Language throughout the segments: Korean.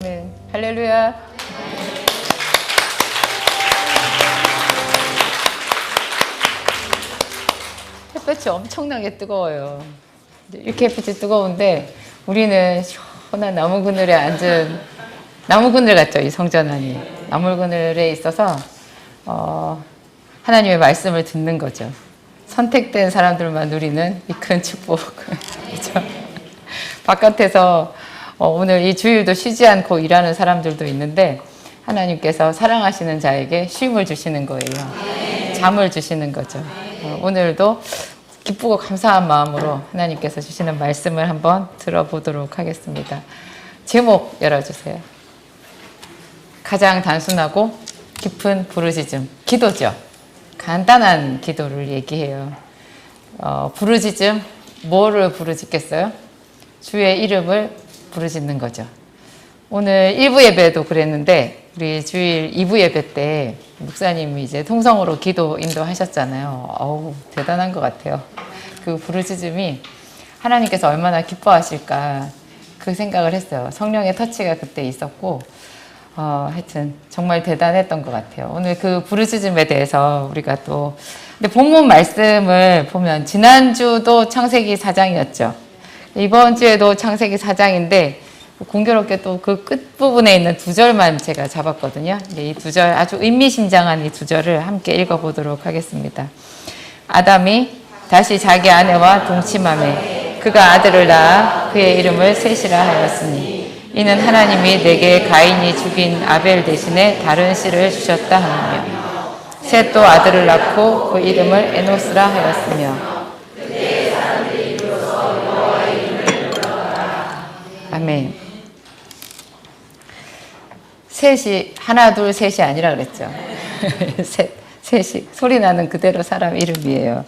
네, 할렐루야. 햇볕이 엄청나게 뜨거워요. 이렇게 햇빛이 뜨거운데 우리는 시원한 나무 그늘에 앉은 나무 그늘 같죠, 이 성전 안이. 나무 그늘에 있어서 하나님의 말씀을 듣는 거죠. 선택된 사람들만 누리는 이 큰 축복. 그렇죠? 바깥에서 오늘 이 주일도 쉬지 않고 일하는 사람들도 있는데 하나님께서 사랑하시는 자에게 쉼을 주시는 거예요. 잠을 주시는 거죠. 오늘도 기쁘고 감사한 마음으로 하나님께서 주시는 말씀을 한번 들어보도록 하겠습니다. 제목 열어주세요. 가장 단순하고 깊은 부르짖음, 기도죠. 간단한 기도를 얘기해요. 부르짖음, 뭐를 부르짖겠어요? 주의 이름을 부르짖는 거죠. 오늘 1부 예배도 그랬는데 우리 주일 2부 예배 때 목사님이 이제 통성으로 기도 인도하셨잖아요. 어우, 대단한 것 같아요. 그 부르짖음이 하나님께서 얼마나 기뻐하실까 그 생각을 했어요. 성령의 터치가 그때 있었고 하여튼 정말 대단했던 것 같아요. 오늘 그 부르짖음에 대해서 우리가 또 근데 본문 말씀을 보면 지난주도 창세기 4장이었죠. 이번 주에도 창세기 4장인데 공교롭게 또 그 끝부분에 있는 두 절만 제가 잡았거든요. 이 두 절 아주 의미심장한 이 두 절을 함께 읽어보도록 하겠습니다. 아담이 다시 자기 아내와 동침하매 그가 아들을 낳아 그의 이름을 셋이라 하였으니 이는 하나님이 내게 가인이 죽인 아벨 대신에 다른 씨를 주셨다 하며 셋도 아들을 낳고 그 이름을 에노스라 하였으며 아멘. 셋이 하나 둘 셋이 아니라 그랬죠. 셋이 소리 나는 그대로 사람 이름이에요.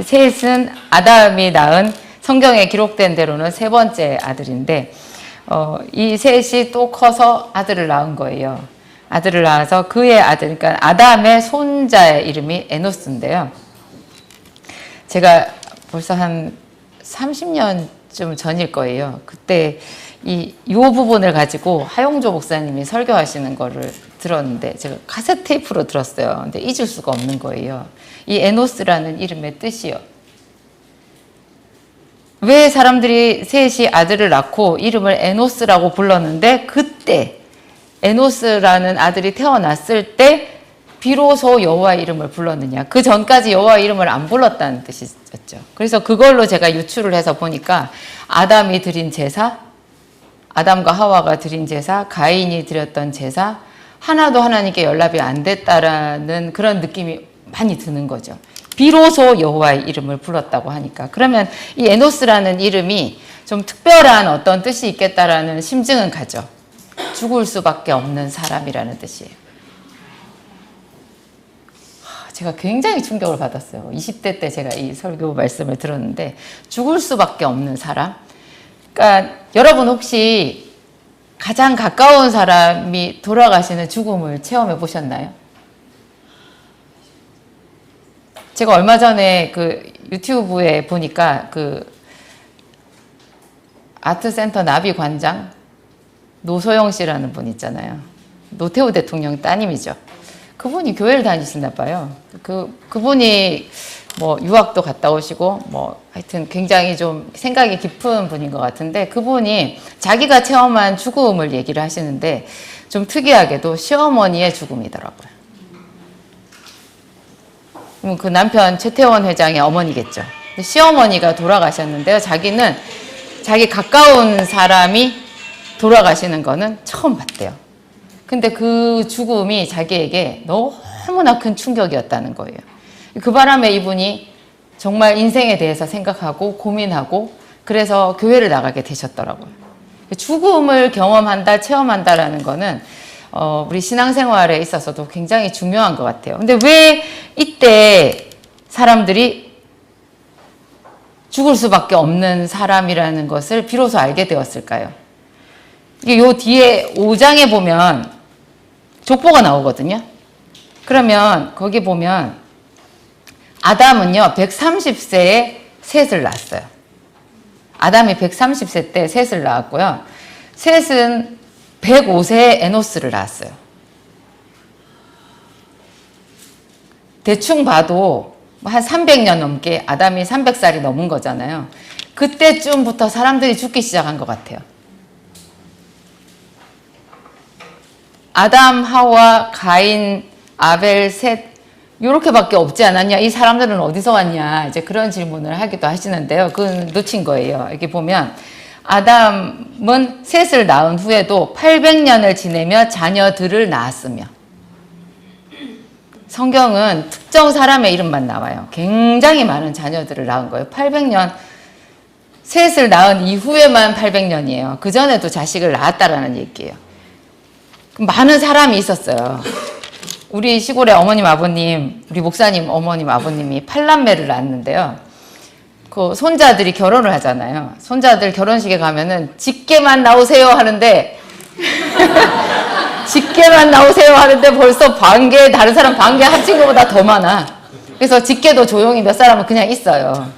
셋은 아담이 낳은 성경에 기록된 대로는 세 번째 아들인데 이 셋이 또 커서 아들을 낳은 거예요. 아들을 낳아서 그의 아들, 그러니까 아담의 손자의 이름이 에노스인데요. 제가 벌써 한 30년쯤 전일 거예요. 그때 이 부분을 가지고 하용조 목사님이 설교하시는 거를 들었는데 제가 카세트 테이프로 들었어요. 근데 잊을 수가 없는 거예요. 이 에노스라는 이름의 뜻이요. 왜 사람들이 셋이 아들을 낳고 이름을 에노스라고 불렀는데 그때 에노스라는 아들이 태어났을 때 비로소 여호와의 이름을 불렀느냐. 그 전까지 여호와의 이름을 안 불렀다는 뜻이었죠. 그래서 그걸로 제가 유추를 해서 보니까 아담이 드린 제사, 아담과 하와가 드린 제사, 가인이 드렸던 제사 하나도 하나님께 연락이 안 됐다라는 그런 느낌이 많이 드는 거죠. 비로소 여호와의 이름을 불렀다고 하니까. 그러면 이 에노스라는 이름이 좀 특별한 어떤 뜻이 있겠다라는 심증은 가죠. 죽을 수밖에 없는 사람이라는 뜻이에요. 제가 굉장히 충격을 받았어요. 20대 때 제가 이 설교 말씀을 들었는데 죽을 수밖에 없는 사람. 그러니까 여러분 혹시 가장 가까운 사람이 돌아가시는 죽음을 체험해 보셨나요? 제가 얼마 전에 그 유튜브에 보니까 그 아트센터 나비 관장 노소영 씨라는 분 있잖아요. 노태우 대통령 따님이죠. 그분이 교회를 다니시나 봐요. 그분이 뭐 유학도 갔다 오시고 뭐 하여튼 굉장히 좀 생각이 깊은 분인 것 같은데 그분이 자기가 체험한 죽음을 얘기를 하시는데 좀 특이하게도 시어머니의 죽음이더라고요. 그 남편 최태원 회장의 어머니겠죠. 시어머니가 돌아가셨는데요. 자기는 자기 가까운 사람이 돌아가시는 거는 처음 봤대요. 근데 그 죽음이 자기에게 너무나 큰 충격이었다는 거예요. 그 바람에 이분이 정말 인생에 대해서 생각하고 고민하고 그래서 교회를 나가게 되셨더라고요. 죽음을 경험한다, 체험한다라는 거는 우리 신앙생활에 있어서도 굉장히 중요한 것 같아요. 근데 왜 이때 사람들이 죽을 수밖에 없는 사람이라는 것을 비로소 알게 되었을까요? 이게 요 뒤에 5장에 보면 족보가 나오거든요. 그러면 거기 보면 아담은요 130세에 셋을 낳았어요. 아담이 130세 때 셋을 낳았고요. 셋은 105세에 에노스를 낳았어요. 대충 봐도 한 300년 넘게 아담이 300살이 넘은 거잖아요. 그때쯤부터 사람들이 죽기 시작한 것 같아요. 아담, 하와, 가인, 아벨, 셋 요렇게밖에 없지 않았냐? 이 사람들은 어디서 왔냐? 이제 그런 질문을 하기도 하시는데요. 그건 놓친 거예요. 여기 보면 아담은 셋을 낳은 후에도 800년을 지내며 자녀들을 낳았으며, 성경은 특정 사람의 이름만 나와요. 굉장히 많은 자녀들을 낳은 거예요. 800년, 셋을 낳은 이후에만 800년이에요. 그 전에도 자식을 낳았다라는 얘기예요. 많은 사람이 있었어요. 우리 시골의 어머님, 아버님, 우리 목사님 어머님, 아버님이 8남매를 낳았는데요. 그 손자들이 결혼을 하잖아요. 손자들 결혼식에 가면은 직계만 나오세요 하는데 직계만 나오세요 하는데 벌써 반개, 다른 사람 반개 합친 것보다 더 많아. 그래서 직계도 조용히 몇 사람은 그냥 있어요.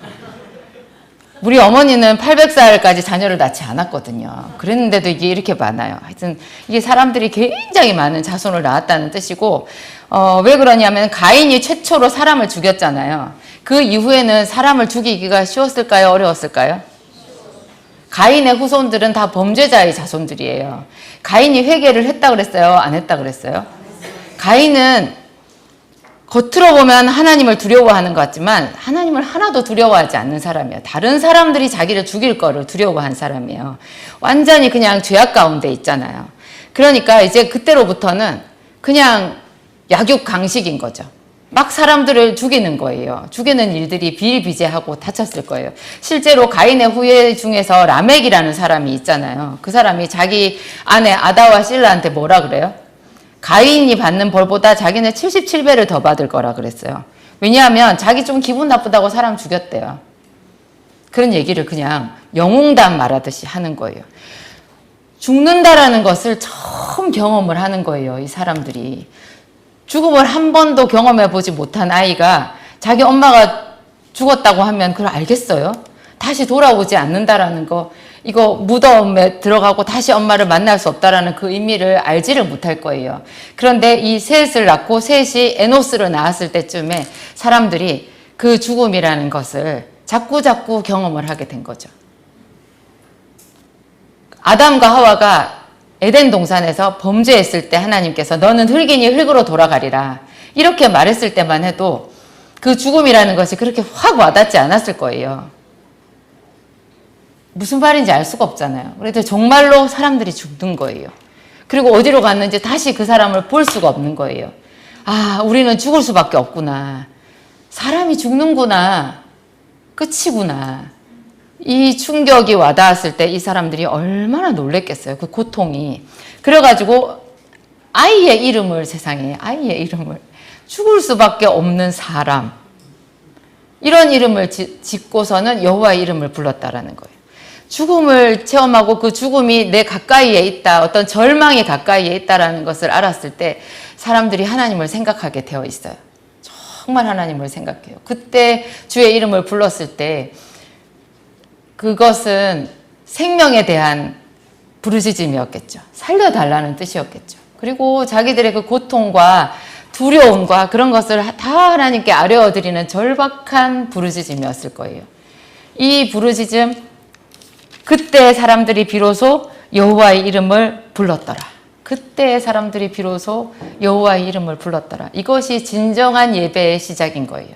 우리 어머니는 800살까지 자녀를 낳지 않았거든요. 그랬는데도 이게 이렇게 많아요. 하여튼 이게 사람들이 굉장히 많은 자손을 낳았다는 뜻이고, 왜 그러냐면 가인이 최초로 사람을 죽였잖아요. 그 이후에는 사람을 죽이기가 쉬웠을까요? 어려웠을까요? 가인의 후손들은 다 범죄자의 자손들이에요. 가인이 회개를 했다 그랬어요? 안 했다 그랬어요? 가인은 겉으로 보면 하나님을 두려워하는 것 같지만 하나님을 하나도 두려워하지 않는 사람이에요. 다른 사람들이 자기를 죽일 거를 두려워한 사람이에요. 완전히 그냥 죄악 가운데 있잖아요. 그러니까 이제 그때로부터는 그냥 약육강식인 거죠. 막 사람들을 죽이는 거예요. 죽이는 일들이 비일비재하고 다쳤을 거예요. 실제로 가인의 후예 중에서 라멕이라는 사람이 있잖아요. 그 사람이 자기 아내 아다와 실라한테 뭐라 그래요? 가인이 받는 벌보다 자기는 77배를 더 받을 거라 그랬어요. 왜냐하면 자기 좀 기분 나쁘다고 사람 죽였대요. 그런 얘기를 그냥 영웅담 말하듯이 하는 거예요. 죽는다라는 것을 처음 경험을 하는 거예요. 이 사람들이. 죽음을 한 번도 경험해 보지 못한 아이가 자기 엄마가 죽었다고 하면 그걸 알겠어요? 다시 돌아오지 않는다라는 거, 이거 무덤에 들어가고 다시 엄마를 만날 수 없다라는 그 의미를 알지를 못할 거예요. 그런데 이 셋을 낳고 셋이 에노스를 낳았을 때쯤에 사람들이 그 죽음이라는 것을 자꾸자꾸 경험을 하게 된 거죠. 아담과 하와가 에덴 동산에서 범죄했을 때 하나님께서 너는 흙이니 흙으로 돌아가리라 이렇게 말했을 때만 해도 그 죽음이라는 것이 그렇게 확 와닿지 않았을 거예요. 무슨 말인지 알 수가 없잖아요. 그래도 정말로 사람들이 죽는 거예요. 그리고 어디로 갔는지 다시 그 사람을 볼 수가 없는 거예요. 아, 우리는 죽을 수밖에 없구나. 사람이 죽는구나. 끝이구나. 이 충격이 와닿았을 때 이 사람들이 얼마나 놀랬겠어요. 그 고통이. 그래가지고 아이의 이름을, 세상에 아이의 이름을, 죽을 수밖에 없는 사람, 이런 이름을 짓고서는 여호와의 이름을 불렀다라는 거예요. 죽음을 체험하고 그 죽음이 내 가까이에 있다, 어떤 절망이 가까이에 있다라는 것을 알았을 때 사람들이 하나님을 생각하게 되어 있어요. 정말 하나님을 생각해요. 그때 주의 이름을 불렀을 때 그것은 생명에 대한 부르짖음이었겠죠. 살려달라는 뜻이었겠죠. 그리고 자기들의 그 고통과 두려움과 그런 것을 다 하나님께 아뢰어드리는 절박한 부르짖음이었을 거예요. 이 부르짖음, 그때 사람들이 비로소 여호와의 이름을 불렀더라. 그때 사람들이 비로소 여호와의 이름을 불렀더라. 이것이 진정한 예배의 시작인 거예요.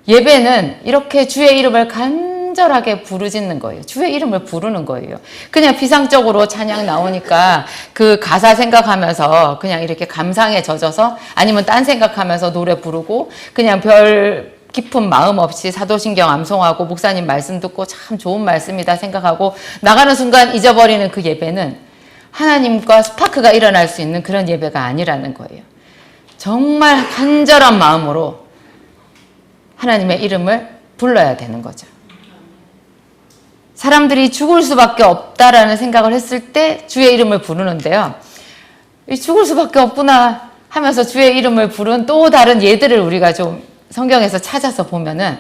예배는 이렇게 주의 이름을 간절하게 부르짖는 거예요. 주의 이름을 부르는 거예요. 그냥 피상적으로 찬양 나오니까 그 가사 생각하면서 그냥 이렇게 감상에 젖어서, 아니면 딴 생각하면서 노래 부르고 그냥 별 깊은 마음 없이 사도신경 암송하고 목사님 말씀 듣고 참 좋은 말씀이다 생각하고 나가는 순간 잊어버리는 그 예배는 하나님과 스파크가 일어날 수 있는 그런 예배가 아니라는 거예요. 정말 간절한 마음으로 하나님의 이름을 불러야 되는 거죠. 사람들이 죽을 수밖에 없다라는 생각을 했을 때 주의 이름을 부르는데요. 죽을 수밖에 없구나 하면서 주의 이름을 부른 또 다른 예들을 우리가 좀 성경에서 찾아서 보면은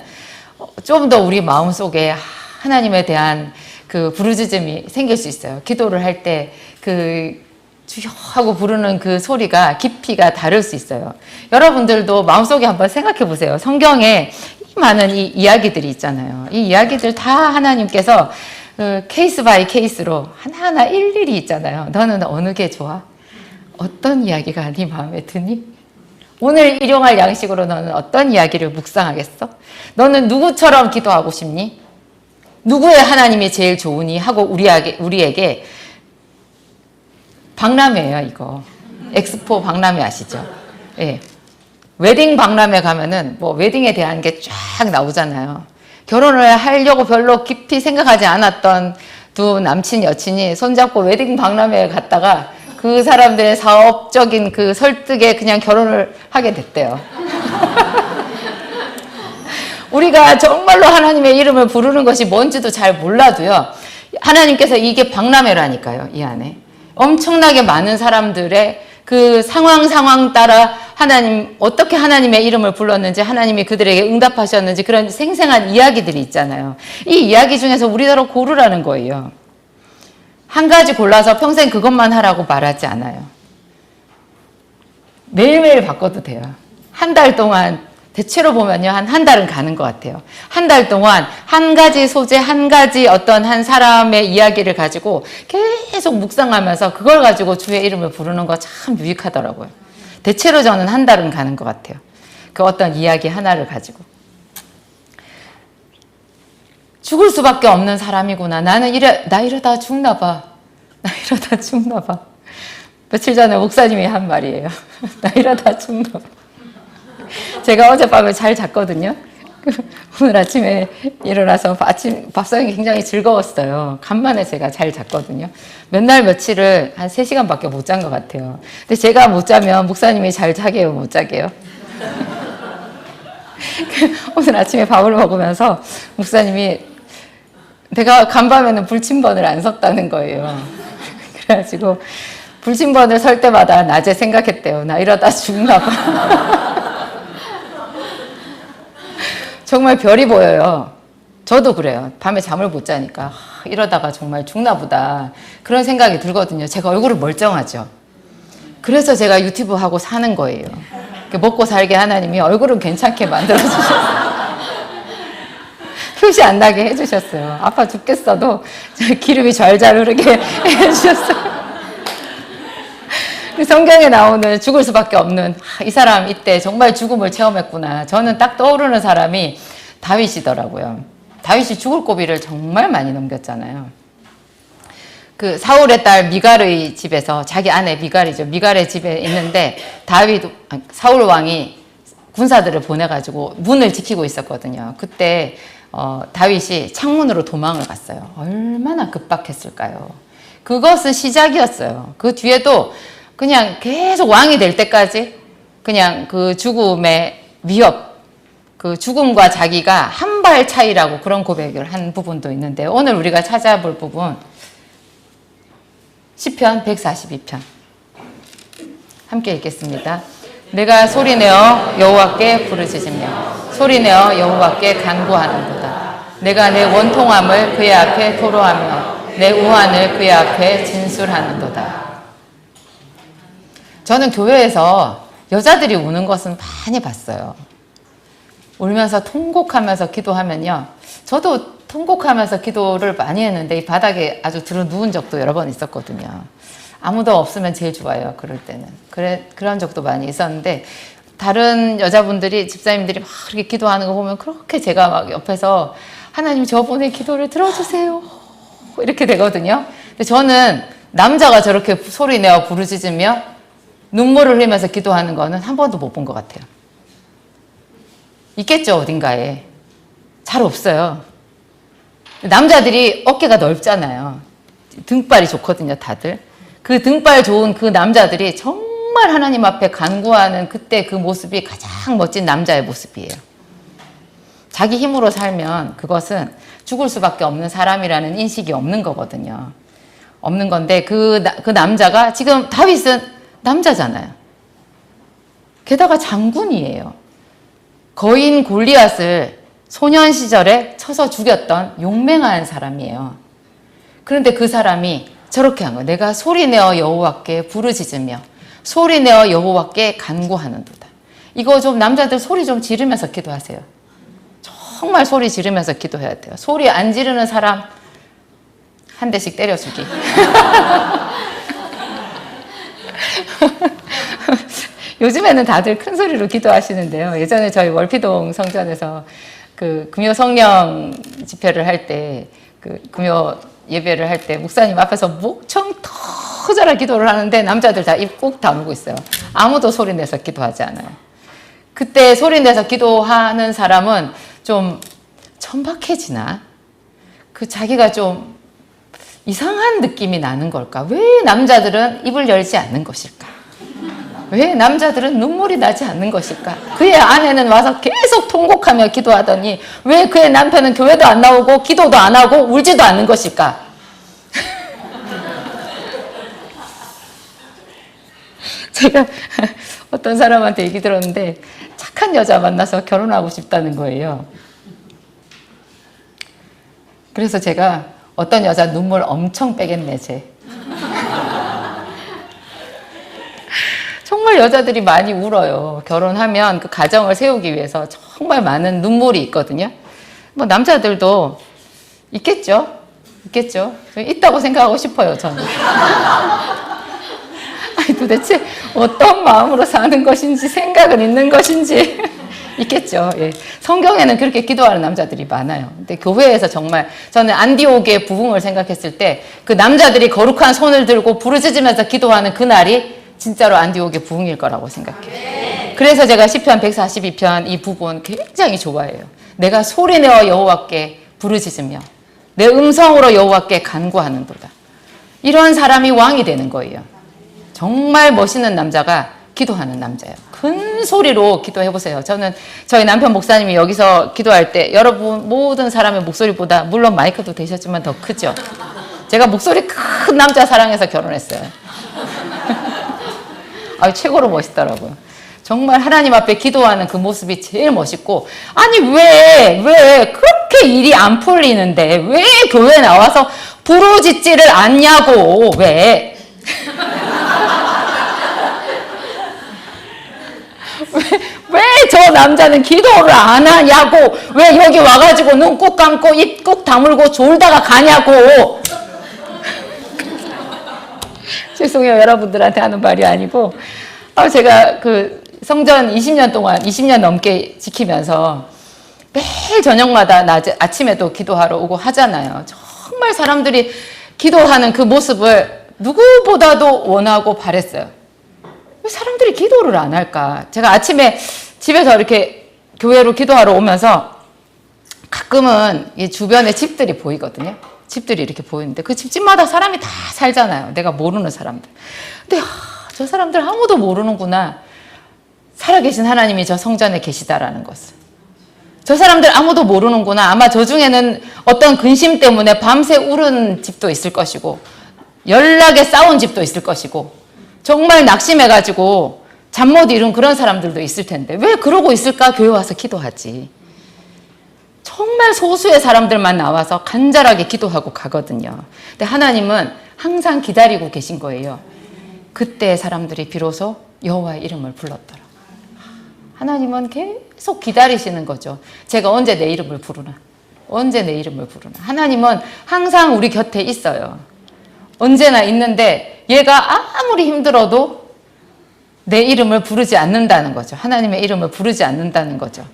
좀 더 우리 마음속에 하나님에 대한 그 부르짖음이 생길 수 있어요. 기도를 할 때 그 주여 하고 부르는 그 소리가 깊이가 다를 수 있어요. 여러분들도 마음속에 한번 생각해 보세요. 성경에 이 많은 이 이야기들이 있잖아요. 이 이야기들 다 하나님께서 케이스 바이 케이스로 하나하나 일일이 있잖아요. 너는 어느 게 좋아? 어떤 이야기가 네 마음에 드니? 오늘 일용할 양식으로 너는 어떤 이야기를 묵상하겠어? 너는 누구처럼 기도하고 싶니? 누구의 하나님이 제일 좋으니? 하고 우리에게 박람회예요, 이거. 엑스포 박람회 아시죠? 예. 웨딩 박람회 가면은 뭐 웨딩에 대한 게 쫙 나오잖아요. 결혼을 하려고 별로 깊이 생각하지 않았던 두 남친 여친이 손잡고 웨딩 박람회에 갔다가 그 사람들의 사업적인 그 설득에 그냥 결혼을 하게 됐대요. 우리가 정말로 하나님의 이름을 부르는 것이 뭔지도 잘 몰라도요. 하나님께서 이게 박람회라니까요, 이 안에. 엄청나게 많은 사람들의 그 상황 따라 하나님, 어떻게 하나님의 이름을 불렀는지, 하나님이 그들에게 응답하셨는지 그런 생생한 이야기들이 있잖아요. 이 이야기 중에서 우리대로 고르라는 거예요. 한 가지 골라서 평생 그것만 하라고 말하지 않아요. 매일매일 바꿔도 돼요. 한 달 동안, 대체로 보면요, 한 달은 가는 것 같아요. 한 달 동안 한 가지 소재, 한 가지 어떤 한 사람의 이야기를 가지고 계속 묵상하면서 그걸 가지고 주의 이름을 부르는 거 참 유익하더라고요. 대체로 저는 한 달은 가는 것 같아요. 그 어떤 이야기 하나를 가지고. 죽을 수밖에 없는 사람이구나. 나 이러다 죽나 봐. 나 이러다 죽나 봐. 며칠 전에 목사님이 한 말이에요. 나 이러다 죽나 봐. 제가 어젯밤에 잘 잤거든요. 오늘 아침에 일어나서 아침 밥상이 굉장히 즐거웠어요. 간만에 제가 잘 잤거든요. 몇 날 며칠을 한 3시간밖에 못 잔 것 같아요. 근데 제가 못 자면 목사님이 잘 자게요, 못 자게요? 오늘 아침에 밥을 먹으면서 목사님이 내가 간밤에는 불침번을 안 섰다는 거예요. 그래가지고 불침번을 설 때마다 낮에 생각했대요. 나 이러다 죽나 봐. 정말 별이 보여요. 저도 그래요. 밤에 잠을 못 자니까 이러다가 정말 죽나 보다 그런 생각이 들거든요. 제가 얼굴은 멀쩡하죠. 그래서 제가 유튜브 하고 사는 거예요. 먹고 살게 하나님이 얼굴은 괜찮게 만들어주셨어요. 표시 안 나게 해주셨어요. 아파 죽겠어도 기름이 잘 흐르게 해주셨어요. 성경에 나오는 죽을 수밖에 없는 이 사람 이때 정말 죽음을 체험했구나. 저는 딱 떠오르는 사람이 다윗이더라고요. 다윗이 죽을 고비를 정말 많이 넘겼잖아요. 그 사울의 딸 미갈의 집에서 자기 아내 미갈이죠. 미갈의 집에 있는데 사울 왕이 군사들을 보내가지고 문을 지키고 있었거든요. 그때 다윗이 창문으로 도망을 갔어요. 얼마나 급박했을까요? 그것은 시작이었어요. 그 뒤에도 그냥 계속 왕이 될 때까지 그냥 그 죽음의 위협, 그 죽음과 자기가 한 발 차이라고 그런 고백을 한 부분도 있는데 오늘 우리가 찾아볼 부분 시편 142편 함께 읽겠습니다. 내가 소리내어 여호와께 부르짖으며 소리내어 여호와께 간구하는도다. 내가 내 원통함을 그의 앞에 토로하며 내 우환을 그의 앞에 진술하는도다. 저는 교회에서 여자들이 우는 것은 많이 봤어요. 울면서 통곡하면서 기도하면요. 저도 통곡하면서 기도를 많이 했는데 이 바닥에 아주 들어 누운 적도 여러 번 있었거든요. 아무도 없으면 제일 좋아요. 그럴 때는. 그런 적도 많이 있었는데 다른 여자분들이 집사님들이 막 그렇게 기도하는 거 보면 그렇게 제가 막 옆에서 하나님 저분의 기도를 들어주세요. 이렇게 되거든요. 근데 저는 남자가 저렇게 소리 내어 부르짖으며 눈물을 흘리면서 기도하는 거는 한 번도 못 본 것 같아요. 있겠죠, 어딘가에. 잘 없어요. 남자들이 어깨가 넓잖아요. 등발이 좋거든요, 다들. 그 등발 좋은 그 남자들이 정말 하나님 앞에 간구하는 그때 그 모습이 가장 멋진 남자의 모습이에요. 자기 힘으로 살면 그것은 죽을 수밖에 없는 사람이라는 인식이 없는 거거든요. 없는 건데 그 남자가 지금 다윗은 남자잖아요. 게다가 장군이에요. 거인 골리앗을 소년 시절에 쳐서 죽였던 용맹한 사람이에요. 그런데 그 사람이 저렇게 한 거예요. 내가 소리내어 여호와께 부르짖으며 소리내어 여호와께 간구하는도다. 이거 좀 남자들 소리 좀 지르면서 기도하세요. 정말 소리 지르면서 기도해야 돼요. 소리 안 지르는 사람 한 대씩 때려주기. 요즘에는 다들 큰 소리로 기도하시는데요. 예전에 저희 월피동 성전에서 그 금요 성령 집회를 할 때, 그 금요 예배를 할 때 목사님 앞에서 목청 터져라 기도를 하는데 남자들 다 입 꾹 다물고 있어요. 아무도 소리 내서 기도하지 않아요. 그때 소리 내서 기도하는 사람은 좀 천박해지나? 그 자기가 좀 이상한 느낌이 나는 걸까? 왜 남자들은 입을 열지 않는 것일까? 왜 남자들은 눈물이 나지 않는 것일까? 그의 아내는 와서 계속 통곡하며 기도하더니 왜 그의 남편은 교회도 안 나오고 기도도 안 하고 울지도 않는 것일까? 제가 어떤 사람한테 얘기 들었는데 착한 여자 만나서 결혼하고 싶다는 거예요. 그래서 제가 어떤 여자 눈물 엄청 빼겠네, 쟤. 정말 여자들이 많이 울어요. 결혼하면 그 가정을 세우기 위해서 정말 많은 눈물이 있거든요. 뭐 남자들도 있겠죠? 있겠죠? 있다고 생각하고 싶어요, 저는. 아니, 도대체 어떤 마음으로 사는 것인지, 생각은 있는 것인지. 있겠죠. 예. 성경에는 그렇게 기도하는 남자들이 많아요. 근데 교회에서 정말 저는 안디옥의 부흥을 생각했을 때 그 남자들이 거룩한 손을 들고 부르짖으면서 기도하는 그날이 진짜로 안디옥의 부흥일 거라고 생각해요. 그래서 제가 시편 142편 이 부분 굉장히 좋아해요. 내가 소리내어 여호와께 부르짖으며 내 음성으로 여호와께 간구하는도다. 이런 사람이 왕이 되는 거예요. 정말 멋있는 남자가 기도하는 남자예요. 큰 소리로 기도해보세요. 저는 저희 남편 목사님이 여기서 기도할 때 여러분 모든 사람의 목소리보다 물론 마이크도 되셨지만 더 크죠. 제가 목소리 큰 남자 사랑해서 결혼했어요. 최고로 멋있더라고요. 정말 하나님 앞에 기도하는 그 모습이 제일 멋있고, 아니 왜 그렇게 일이 안 풀리는데 왜 교회에 나와서 부르짖지를 않냐고. 왜 저 남자는 기도를 안 하냐고. 왜 여기 와가지고 눈 꾹 감고 입 꾹 다물고 졸다가 가냐고. 죄송해요, 여러분들한테 하는 말이 아니고, 제가 그 성전 20년 동안 20년 넘게 지키면서 매일 저녁마다 아침에도 기도하러 오고 하잖아요. 정말 사람들이 기도하는 그 모습을 누구보다도 원하고 바랬어요. 왜 사람들이 기도를 안 할까? 제가 아침에 집에서 이렇게 교회로 기도하러 오면서 가끔은 이 주변에 집들이 보이거든요. 집들이 이렇게 보이는데 그 집마다 사람이 다 살잖아요. 내가 모르는 사람들. 근데 저 사람들 아무도 모르는구나. 살아계신 하나님이 저 성전에 계시다라는 것을. 저 사람들 아무도 모르는구나. 아마 저 중에는 어떤 근심 때문에 밤새 울은 집도 있을 것이고 연락에 싸운 집도 있을 것이고 정말 낙심해가지고 잠 못 이룬 그런 사람들도 있을 텐데 왜 그러고 있을까? 교회 와서 기도하지. 정말 소수의 사람들만 나와서 간절하게 기도하고 가거든요. 근데 하나님은 항상 기다리고 계신 거예요. 그때 사람들이 비로소 여호와의 이름을 불렀더라. 하나님은 계속 기다리시는 거죠. 제가 언제 내 이름을 부르나? 언제 내 이름을 부르나? 하나님은 항상 우리 곁에 있어요. 언제나 있는데 얘가 아무리 힘들어도 내 이름을 부르지 않는다는 거죠. 하나님의 이름을 부르지 않는다는 거죠.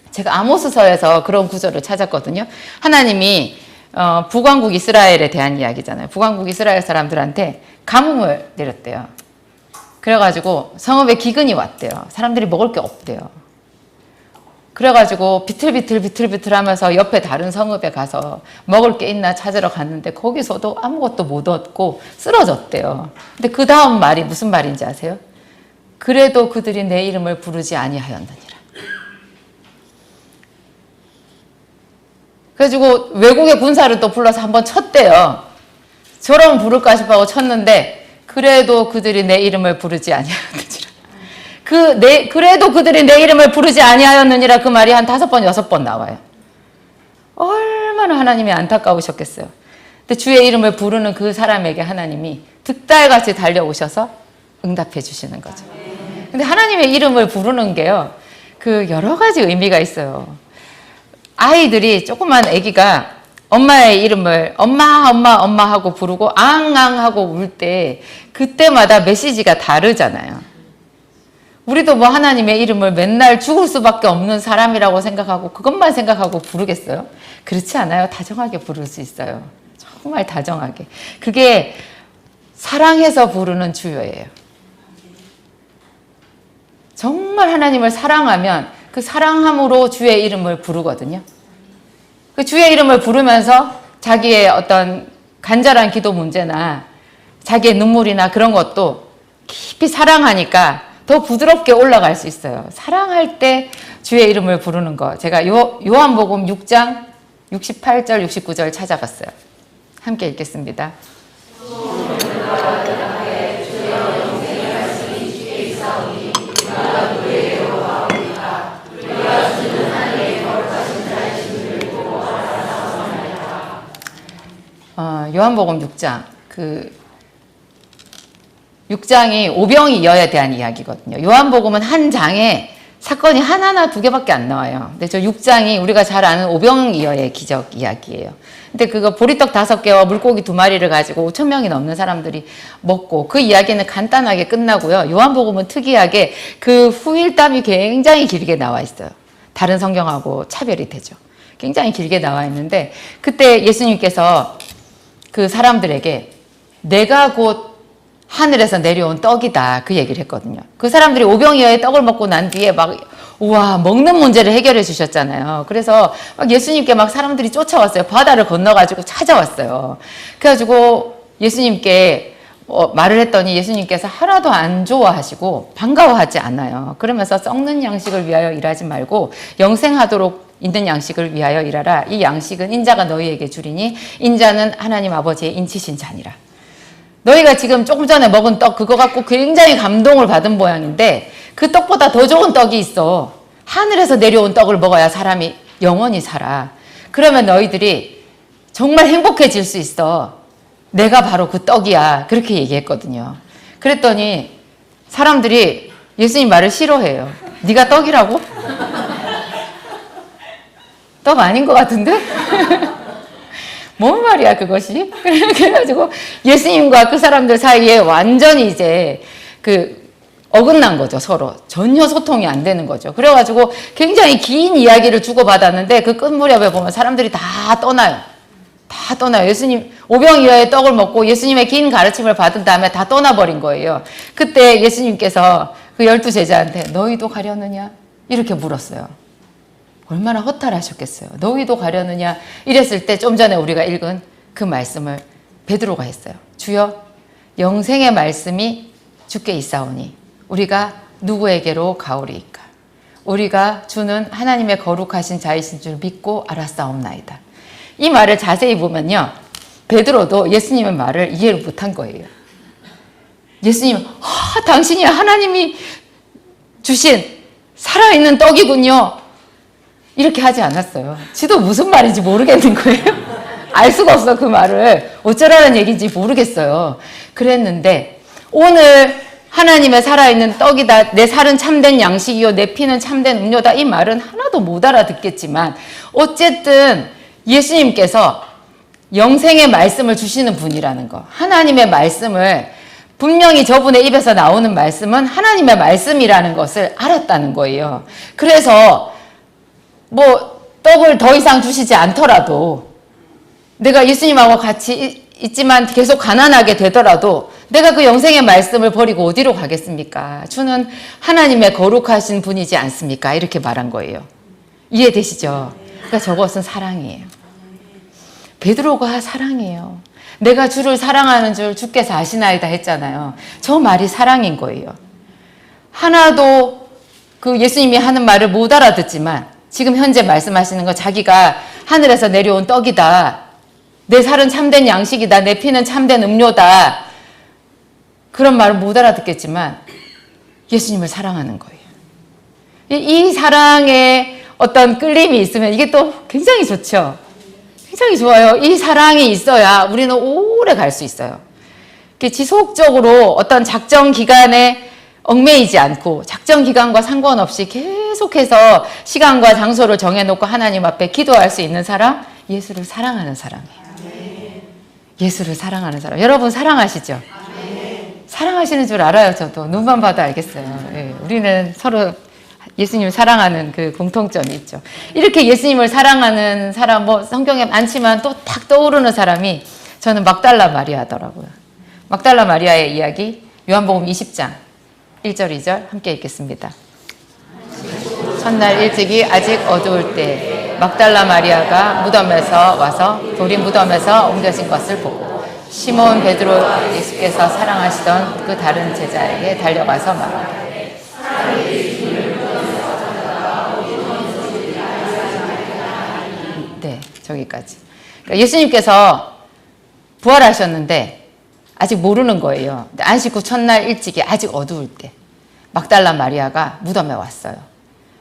제가 아모스서에서 그런 구절을 찾았거든요. 하나님이 북왕국 이스라엘에 대한 이야기잖아요. 북왕국 이스라엘 사람들한테 가뭄을 내렸대요. 그래가지고 성읍에 기근이 왔대요. 사람들이 먹을 게 없대요. 그래가지고 비틀비틀 하면서 옆에 다른 성읍에 가서 먹을 게 있나 찾으러 갔는데 거기서도 아무것도 못 얻고 쓰러졌대요. 근데 그 다음 말이 무슨 말인지 아세요? 그래도 그들이 내 이름을 부르지 아니하였느니라. 그래가지고 외국의 군사를 또 불러서 한번 쳤대요. 저러면 부를까 싶어 쳤는데 그래도 그들이 내 이름을 부르지 아니하였느니라. 그래도 그들이 내 이름을 부르지 아니하였느니라 그 말이 한 5번, 6번 나와요. 얼마나 하나님이 안타까우셨겠어요. 근데 주의 이름을 부르는 그 사람에게 하나님이 득달같이 달려오셔서 응답해 주시는 거죠. 근데 하나님의 이름을 부르는 게요, 그 여러 가지 의미가 있어요. 아이들이, 조그만 아기가 엄마의 이름을 엄마 엄마 엄마 하고 부르고 앙앙 하고 울 때 그때마다 메시지가 다르잖아요. 우리도 뭐 하나님의 이름을 맨날 죽을 수밖에 없는 사람이라고 생각하고 그것만 생각하고 부르겠어요? 그렇지 않아요. 다정하게 부를 수 있어요. 정말 다정하게. 그게 사랑해서 부르는 주여예요. 정말 하나님을 사랑하면 그 사랑함으로 주의 이름을 부르거든요. 그 주의 이름을 부르면서 자기의 어떤 간절한 기도 문제나 자기의 눈물이나 그런 것도 깊이 사랑하니까 더 부드럽게 올라갈 수 있어요. 사랑할 때 주의 이름을 부르는 거. 제가 요한복음 6장 68절, 69절 찾아봤어요. 함께 읽겠습니다. 요한복음 6장, 6장이 오병이어에 대한 이야기거든요. 요한복음은 한 장에 사건이 하나나 두 개밖에 안 나와요. 근데 저 6장이 우리가 잘 아는 오병이어의 기적 이야기예요. 근데 그거 보리떡 5개와 물고기 2마리를 가지고 5천 명이 넘는 사람들이 먹고, 그 이야기는 간단하게 끝나고요. 요한복음은 특이하게 그 후일담이 굉장히 길게 나와 있어요. 다른 성경하고 차별이 되죠. 굉장히 길게 나와 있는데, 그때 예수님께서 그 사람들에게 내가 곧 하늘에서 내려온 떡이다, 그 얘기를 했거든요. 그 사람들이 오병이어의 떡을 먹고 난 뒤에 막 우와, 먹는 문제를 해결해 주셨잖아요. 그래서 막 예수님께 막 사람들이 쫓아왔어요. 바다를 건너가지고 찾아왔어요. 그래가지고 예수님께 말을 했더니 예수님께서 하나도 안 좋아하시고 반가워하지 않아요. 그러면서 썩는 양식을 위하여 일하지 말고 영생하도록 있는 양식을 위하여 일하라. 이 양식은 인자가 너희에게 주리니 인자는 하나님 아버지의 인치신 자니라. 너희가 지금 조금 전에 먹은 떡, 그거 갖고 굉장히 감동을 받은 모양인데 그 떡보다 더 좋은 떡이 있어. 하늘에서 내려온 떡을 먹어야 사람이 영원히 살아. 그러면 너희들이 정말 행복해질 수 있어. 내가 바로 그 떡이야. 그렇게 얘기했거든요. 그랬더니 사람들이 예수님 말을 싫어해요. 네가 떡이라고? 떡 아닌 것 같은데? 뭔 말이야 그것이? 그래가지고 예수님과 그 사람들 사이에 완전히 이제 어긋난 거죠. 서로 전혀 소통이 안 되는 거죠. 그래가지고 굉장히 긴 이야기를 주고받았는데 그 끝 무렵에 보면 사람들이 다 떠나요. 다 떠나요. 예수님 오병이어의 떡을 먹고 예수님의 긴 가르침을 받은 다음에 다 떠나버린 거예요. 그때 예수님께서 그 12제자한테 너희도 가려느냐? 이렇게 물었어요. 얼마나 허탈하셨겠어요. 너희도 가려느냐? 이랬을 때 좀 전에 우리가 읽은 그 말씀을 베드로가 했어요. 주여, 영생의 말씀이 주께 있사오니 우리가 누구에게로 가오리이까? 우리가 주는 하나님의 거룩하신 자이신 줄 믿고 알았사옵나이다. 이 말을 자세히 보면요, 베드로도 예수님의 말을 이해를 못한 거예요. 예수님, 당신이 하나님이 주신 살아있는 떡이군요. 이렇게 하지 않았어요. 지도 무슨 말인지 모르겠는 거예요. 알 수가 없어, 그 말을. 어쩌라는 얘기인지 모르겠어요. 그랬는데 오늘 하나님의 살아있는 떡이다, 내 살은 참된 양식이요 내 피는 참된 음료다, 이 말은 하나도 못 알아듣겠지만 어쨌든 예수님께서 영생의 말씀을 주시는 분이라는 거, 하나님의 말씀을, 분명히 저분의 입에서 나오는 말씀은 하나님의 말씀이라는 것을 알았다는 거예요. 그래서 떡을 더 이상 주시지 않더라도, 내가 예수님하고 같이 있지만 계속 가난하게 되더라도 내가 그 영생의 말씀을 버리고 어디로 가겠습니까? 주는 하나님의 거룩하신 분이지 않습니까? 이렇게 말한 거예요. 이해되시죠? 그러니까 저것은 사랑이에요. 베드로가 사랑이에요. 내가 주를 사랑하는 줄 주께서 아시나이다 했잖아요. 저 말이 사랑인 거예요. 하나도 그 예수님이 하는 말을 못 알아듣지만 지금 현재 말씀하시는 거, 자기가 하늘에서 내려온 떡이다, 내 살은 참된 양식이다, 내 피는 참된 음료다, 그런 말을 못 알아듣겠지만 예수님을 사랑하는 거예요. 이 사랑에 어떤 끌림이 있으면 이게 또 굉장히 좋죠. 굉장히 좋아요. 이 사랑이 있어야 우리는 오래 갈 수 있어요. 지속적으로 어떤 작정 기간에 얽매이지 않고 작정 기간과 상관없이 계속해서 시간과 장소를 정해놓고 하나님 앞에 기도할 수 있는 사람, 예수를 사랑하는 사람이에요. 예수를 사랑하는 사람. 여러분 사랑하시죠? 사랑하시는 줄 알아요. 저도 눈만 봐도 알겠어요. 예, 우리는 서로 예수님을 사랑하는 그 공통점이 있죠. 이렇게 예수님을 사랑하는 사람 뭐 성경에 많지만 또 딱 떠오르는 사람이 저는 막달라 마리아더라고요. 막달라 마리아의 이야기 요한복음 20장 1절 2절 함께 읽겠습니다. 첫날 일찍이 아직 어두울 때 막달라 마리아가 무덤에서 와서 돌이 무덤에서 옮겨진 것을 보고 시몬 베드로 예수께서 사랑하시던 그 다른 제자에게 달려가서 말하되 네, 저기까지. 그러니까 예수님께서 부활하셨는데 아직 모르는 거예요. 안식 후 첫날 일찍이 아직 어두울 때 막달라 마리아가 무덤에 왔어요.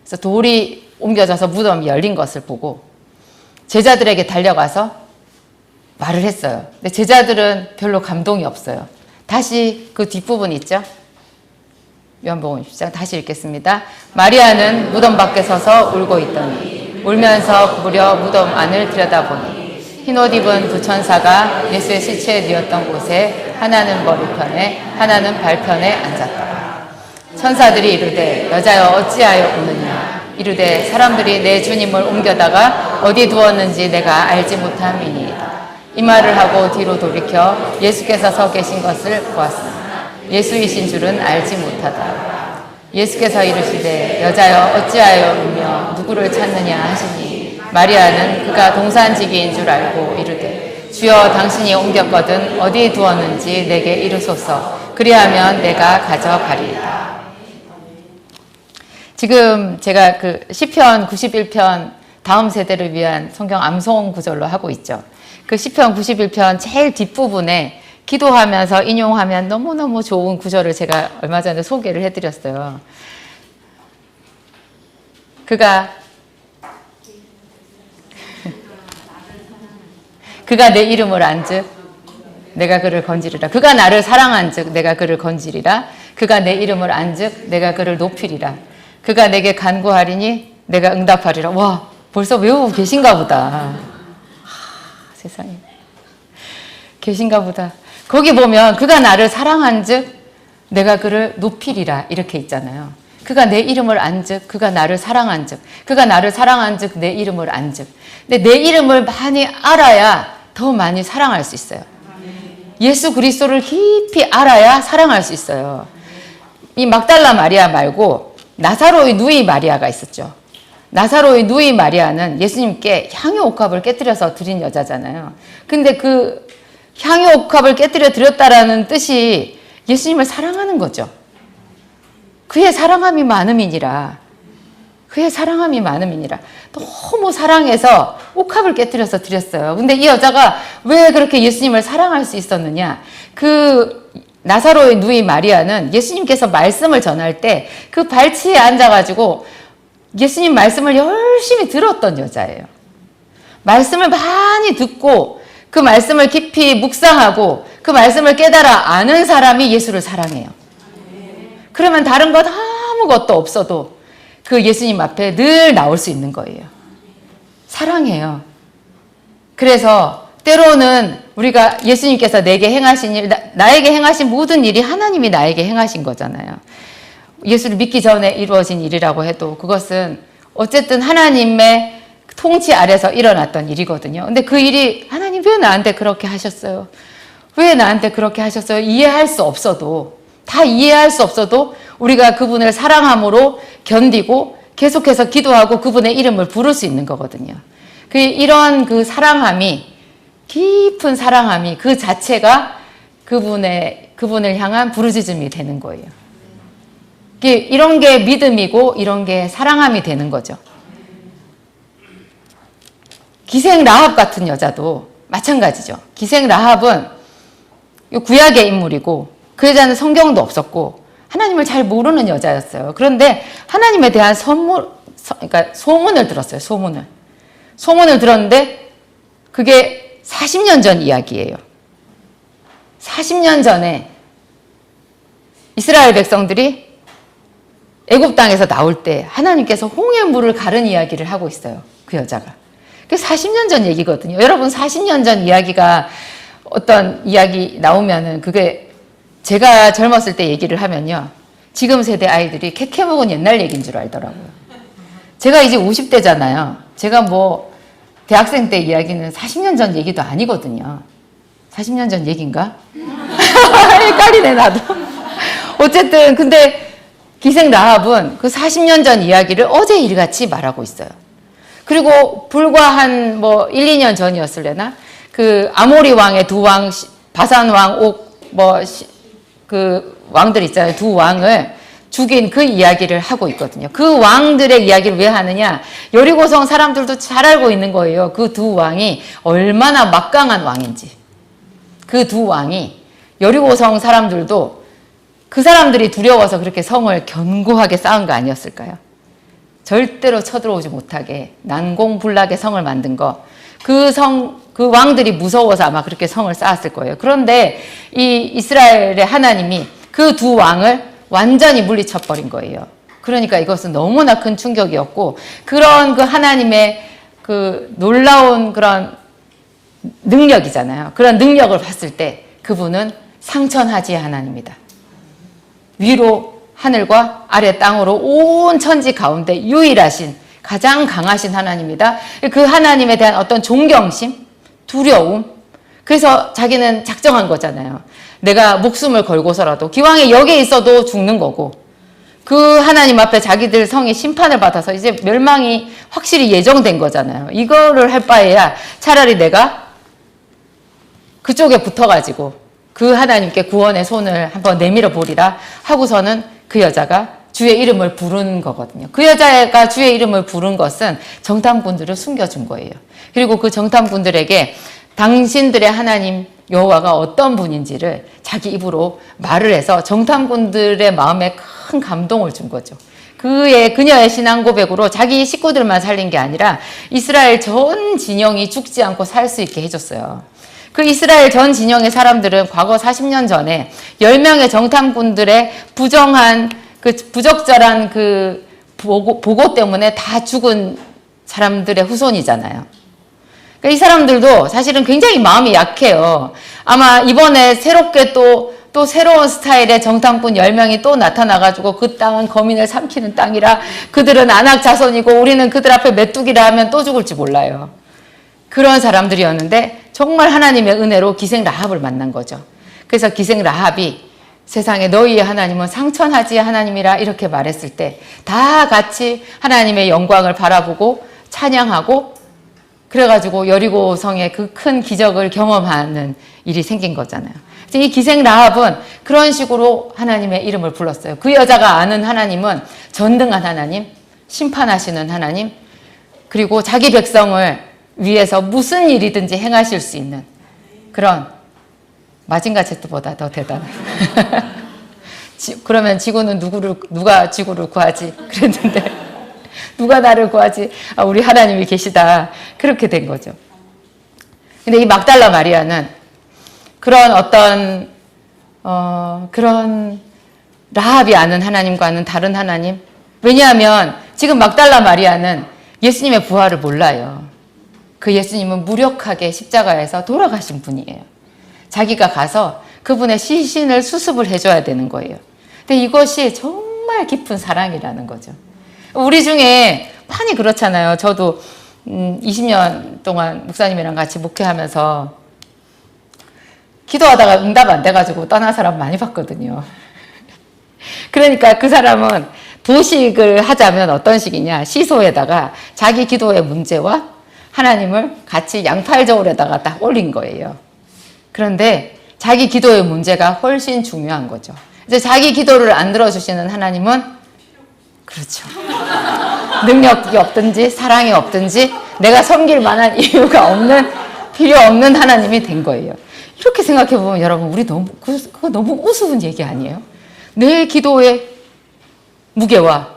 그래서 돌이 옮겨져서 무덤이 열린 것을 보고 제자들에게 달려가서 말을 했어요. 근데 제자들은 별로 감동이 없어요. 다시 그 뒷부분 있죠? 요한복음 10장 다시 읽겠습니다. 마리아는 무덤 밖에 서서 울고 있더니 울면서 구부려 무덤 안을 들여다보니 흰옷 입은 두 천사가 예수의 시체에 누웠던 곳에 하나는 머리편에 하나는 발편에 앉았더라. 천사들이 이르되 여자여 어찌하여 우느냐 이르되 사람들이 내 주님을 옮겨다가 어디 두었는지 내가 알지 못함이니이다. 이 말을 하고 뒤로 돌이켜 예수께서 서 계신 것을 보았으나 예수이신 줄은 알지 못하다. 예수께서 이르시되 여자여 어찌하여 울며 누구를 찾느냐 하시니 마리아는 그가 동산지기인 줄 알고 이르되 주여 당신이 옮겼거든 어디 두었는지 내게 이르소서 그리하면 내가 가져가리이다. 지금 제가 그 시편 91편 다음 세대를 위한 성경 암송 구절로 하고 있죠. 그 시편 91편 제일 뒷부분에 기도하면서 인용하면 너무너무 좋은 구절을 제가 얼마 전에 소개를 해드렸어요. 그가 내 이름을 안즉 내가 그를 건지리라. 그가 나를 사랑한즉 내가 그를 건지리라. 그가 내 이름을 안즉 내가 그를 높이리라. 그가 내게 간구하리니 내가 응답하리라. 와, 벌써 외우고 계신가 보다. 세상에. 계신가 보다. 거기 보면 그가 나를 사랑한즉 내가 그를 높이리라 이렇게 있잖아요. 그가 내 이름을 안즉 그가 나를 사랑한즉 그가 나를 사랑한즉 내 이름을 안즉. 근데 내 이름을 많이 알아야 더 많이 사랑할 수 있어요. 예수 그리스도를 깊이 알아야 사랑할 수 있어요. 이 막달라 마리아 말고 나사로의 누이 마리아가 있었죠. 나사로의 누이 마리아는 예수님께 향유 옥합을 깨뜨려서 드린 여자잖아요. 근데 그 향유 옥합을 깨뜨려 드렸다라는 뜻이 예수님을 사랑하는 거죠. 그의 사랑함이 많음이니라. 그의 사랑함이 많음이니라. 너무 사랑해서 옥합을 깨뜨려서 드렸어요. 근데 이 여자가 왜 그렇게 예수님을 사랑할 수 있었느냐? 그 나사로의 누이 마리아는 예수님께서 말씀을 전할 때 그 발치에 앉아가지고 예수님 말씀을 열심히 들었던 여자예요. 말씀을 많이 듣고 그 말씀을 깊이 묵상하고 그 말씀을 깨달아 아는 사람이 예수를 사랑해요. 그러면 다른 것 아무것도 없어도 그 예수님 앞에 늘 나올 수 있는 거예요. 사랑해요. 그래서 때로는 우리가 예수님께서 내게 행하신 일, 나에게 행하신 모든 일이 하나님이 나에게 행하신 거잖아요. 예수를 믿기 전에 이루어진 일이라고 해도 그것은 어쨌든 하나님의 통치 아래서 일어났던 일이거든요. 근데 그 일이 하나님 왜 나한테 그렇게 하셨어요? 왜 나한테 그렇게 하셨어요? 이해할 수 없어도, 다 이해할 수 없어도 우리가 그분을 사랑함으로 견디고 계속해서 기도하고 그분의 이름을 부를 수 있는 거거든요. 이런 그 사랑함이, 깊은 사랑함이 그 자체가 그분을 향한 부르짖음이 되는 거예요. 이런 게 믿음이고 이런 게 사랑함이 되는 거죠. 기생 라합 같은 여자도 마찬가지죠. 기생 라합은 구약의 인물이고 그 여자는 성경도 없었고 하나님을 잘 모르는 여자였어요. 그런데 하나님에 대한 그러니까 소문을 들었어요. 소문을 들었는데 그게 40년 전 이야기예요. 40년 전에 이스라엘 백성들이 애굽 땅에서 나올 때 하나님께서 홍해 물을 가른 이야기를 하고 있어요. 그 여자가. 그게 40년 전 얘기거든요. 여러분 40년 전 이야기가 어떤 이야기 나오면은 그게 제가 젊었을 때 얘기를 하면요. 지금 세대 아이들이 캐캐 먹은 옛날 얘기인 줄 알더라고요. 제가 이제 50대잖아요. 제가 뭐 대학생 때 이야기는 40년 전 얘기도 아니거든요. 40년 전 얘기인가? 헷갈리네 나도. 어쨌든 근데 기생 라합은 그 40년 전 이야기를 어제 일같이 말하고 있어요. 그리고 불과 한 뭐 1, 2년 전이었을래나 그 아모리 왕의 두 왕, 바산 왕, 옥, 그 왕들 있잖아요. 두 왕을 죽인 그 이야기를 하고 있거든요. 그 왕들의 이야기를 왜 하느냐? 여리고성 사람들도 잘 알고 있는 거예요. 그 두 왕이 얼마나 막강한 왕인지. 그 두 왕이 여리고성 사람들도 그 사람들이 두려워서 그렇게 성을 견고하게 쌓은 거 아니었을까요? 절대로 쳐들어오지 못하게 난공불락의 성을 만든 거. 그 왕들이 무서워서 아마 그렇게 성을 쌓았을 거예요. 그런데 이 이스라엘의 하나님이 그 두 왕을 완전히 물리쳐버린 거예요. 그러니까 이것은 너무나 큰 충격이었고, 그런 그 하나님의 그 놀라운 그런 능력이잖아요. 그런 능력을 봤을 때 그분은 상천하지의 하나님이다. 위로 하늘과 아래 땅으로 온 천지 가운데 유일하신 가장 강하신 하나님이다. 그 하나님에 대한 어떤 존경심, 두려움. 그래서 자기는 작정한 거잖아요. 내가 목숨을 걸고서라도 기왕에 여기에 있어도 죽는 거고, 그 하나님 앞에 자기들 성이 심판을 받아서 이제 멸망이 확실히 예정된 거잖아요. 이거를 할 바에야 차라리 내가 그쪽에 붙어가지고 그 하나님께 구원의 손을 한번 내밀어 보리라 하고서는 그 여자가 주의 이름을 부른 거거든요. 그 여자가 주의 이름을 부른 것은 정탐꾼들을 숨겨준 거예요. 그리고 그 정탐꾼들에게 당신들의 하나님 여호와가 어떤 분인지를 자기 입으로 말을 해서 정탐꾼들의 마음에 큰 감동을 준 거죠. 그녀의 신앙 고백으로 자기 식구들만 살린 게 아니라 이스라엘 전 진영이 죽지 않고 살 수 있게 해줬어요. 그 이스라엘 전 진영의 사람들은 과거 40년 전에 10명의 정탐꾼들의 부정한 그 부적절한 그 보고 때문에 다 죽은 사람들의 후손이잖아요. 그러니까 이 사람들도 사실은 굉장히 마음이 약해요. 아마 이번에 새롭게 또 새로운 스타일의 정탐꾼 10명이 또 나타나가지고 그 땅은 거민을 삼키는 땅이라 그들은 안악 자손이고 우리는 그들 앞에 메뚜기라 하면 또 죽을지 몰라요. 그런 사람들이었는데 정말 하나님의 은혜로 기생 라합을 만난 거죠. 그래서 기생 라합이 세상에 너희의 하나님은 상천하지의 하나님이라 이렇게 말했을 때 다 같이 하나님의 영광을 바라보고 찬양하고 그래가지고 여리고성의 그 큰 기적을 경험하는 일이 생긴 거잖아요. 그래서 이 기생 라합은 그런 식으로 하나님의 이름을 불렀어요. 그 여자가 아는 하나님은 전능한 하나님, 심판하시는 하나님, 그리고 자기 백성을 위해서 무슨 일이든지 행하실 수 있는 그런 마징가 제트보다 더 대단한. 그러면 지구는 누가 지구를 구하지? 그랬는데 누가 나를 구하지? 아, 우리 하나님이 계시다. 그렇게 된 거죠. 근데 이 막달라 마리아는 그런 어떤 그런 라합이 아는 하나님과는 다른 하나님. 왜냐하면 지금 막달라 마리아는 예수님의 부활을 몰라요. 그 예수님은 무력하게 십자가에서 돌아가신 분이에요. 자기가 가서 그분의 시신을 수습을 해줘야 되는 거예요. 근데 이것이 정말 깊은 사랑이라는 거죠. 우리 중에 많이 그렇잖아요. 저도 20년 동안 목사님이랑 같이 목회하면서 기도하다가 응답 안 돼가지고 떠난 사람 많이 봤거든요. 그러니까 그 사람은 도식을 하자면 어떤 식이냐. 시소에다가 자기 기도의 문제와 하나님을 같이 양팔저울에다가 딱 올린 거예요. 그런데 자기 기도의 문제가 훨씬 중요한 거죠. 이제 자기 기도를 안 들어주시는 하나님은 그렇죠. 능력이 없든지 사랑이 없든지 내가 섬길 만한 이유가 없는 필요 없는 하나님이 된 거예요. 이렇게 생각해 보면 여러분 우리 그거 너무 우스운 얘기 아니에요? 내 기도의 무게와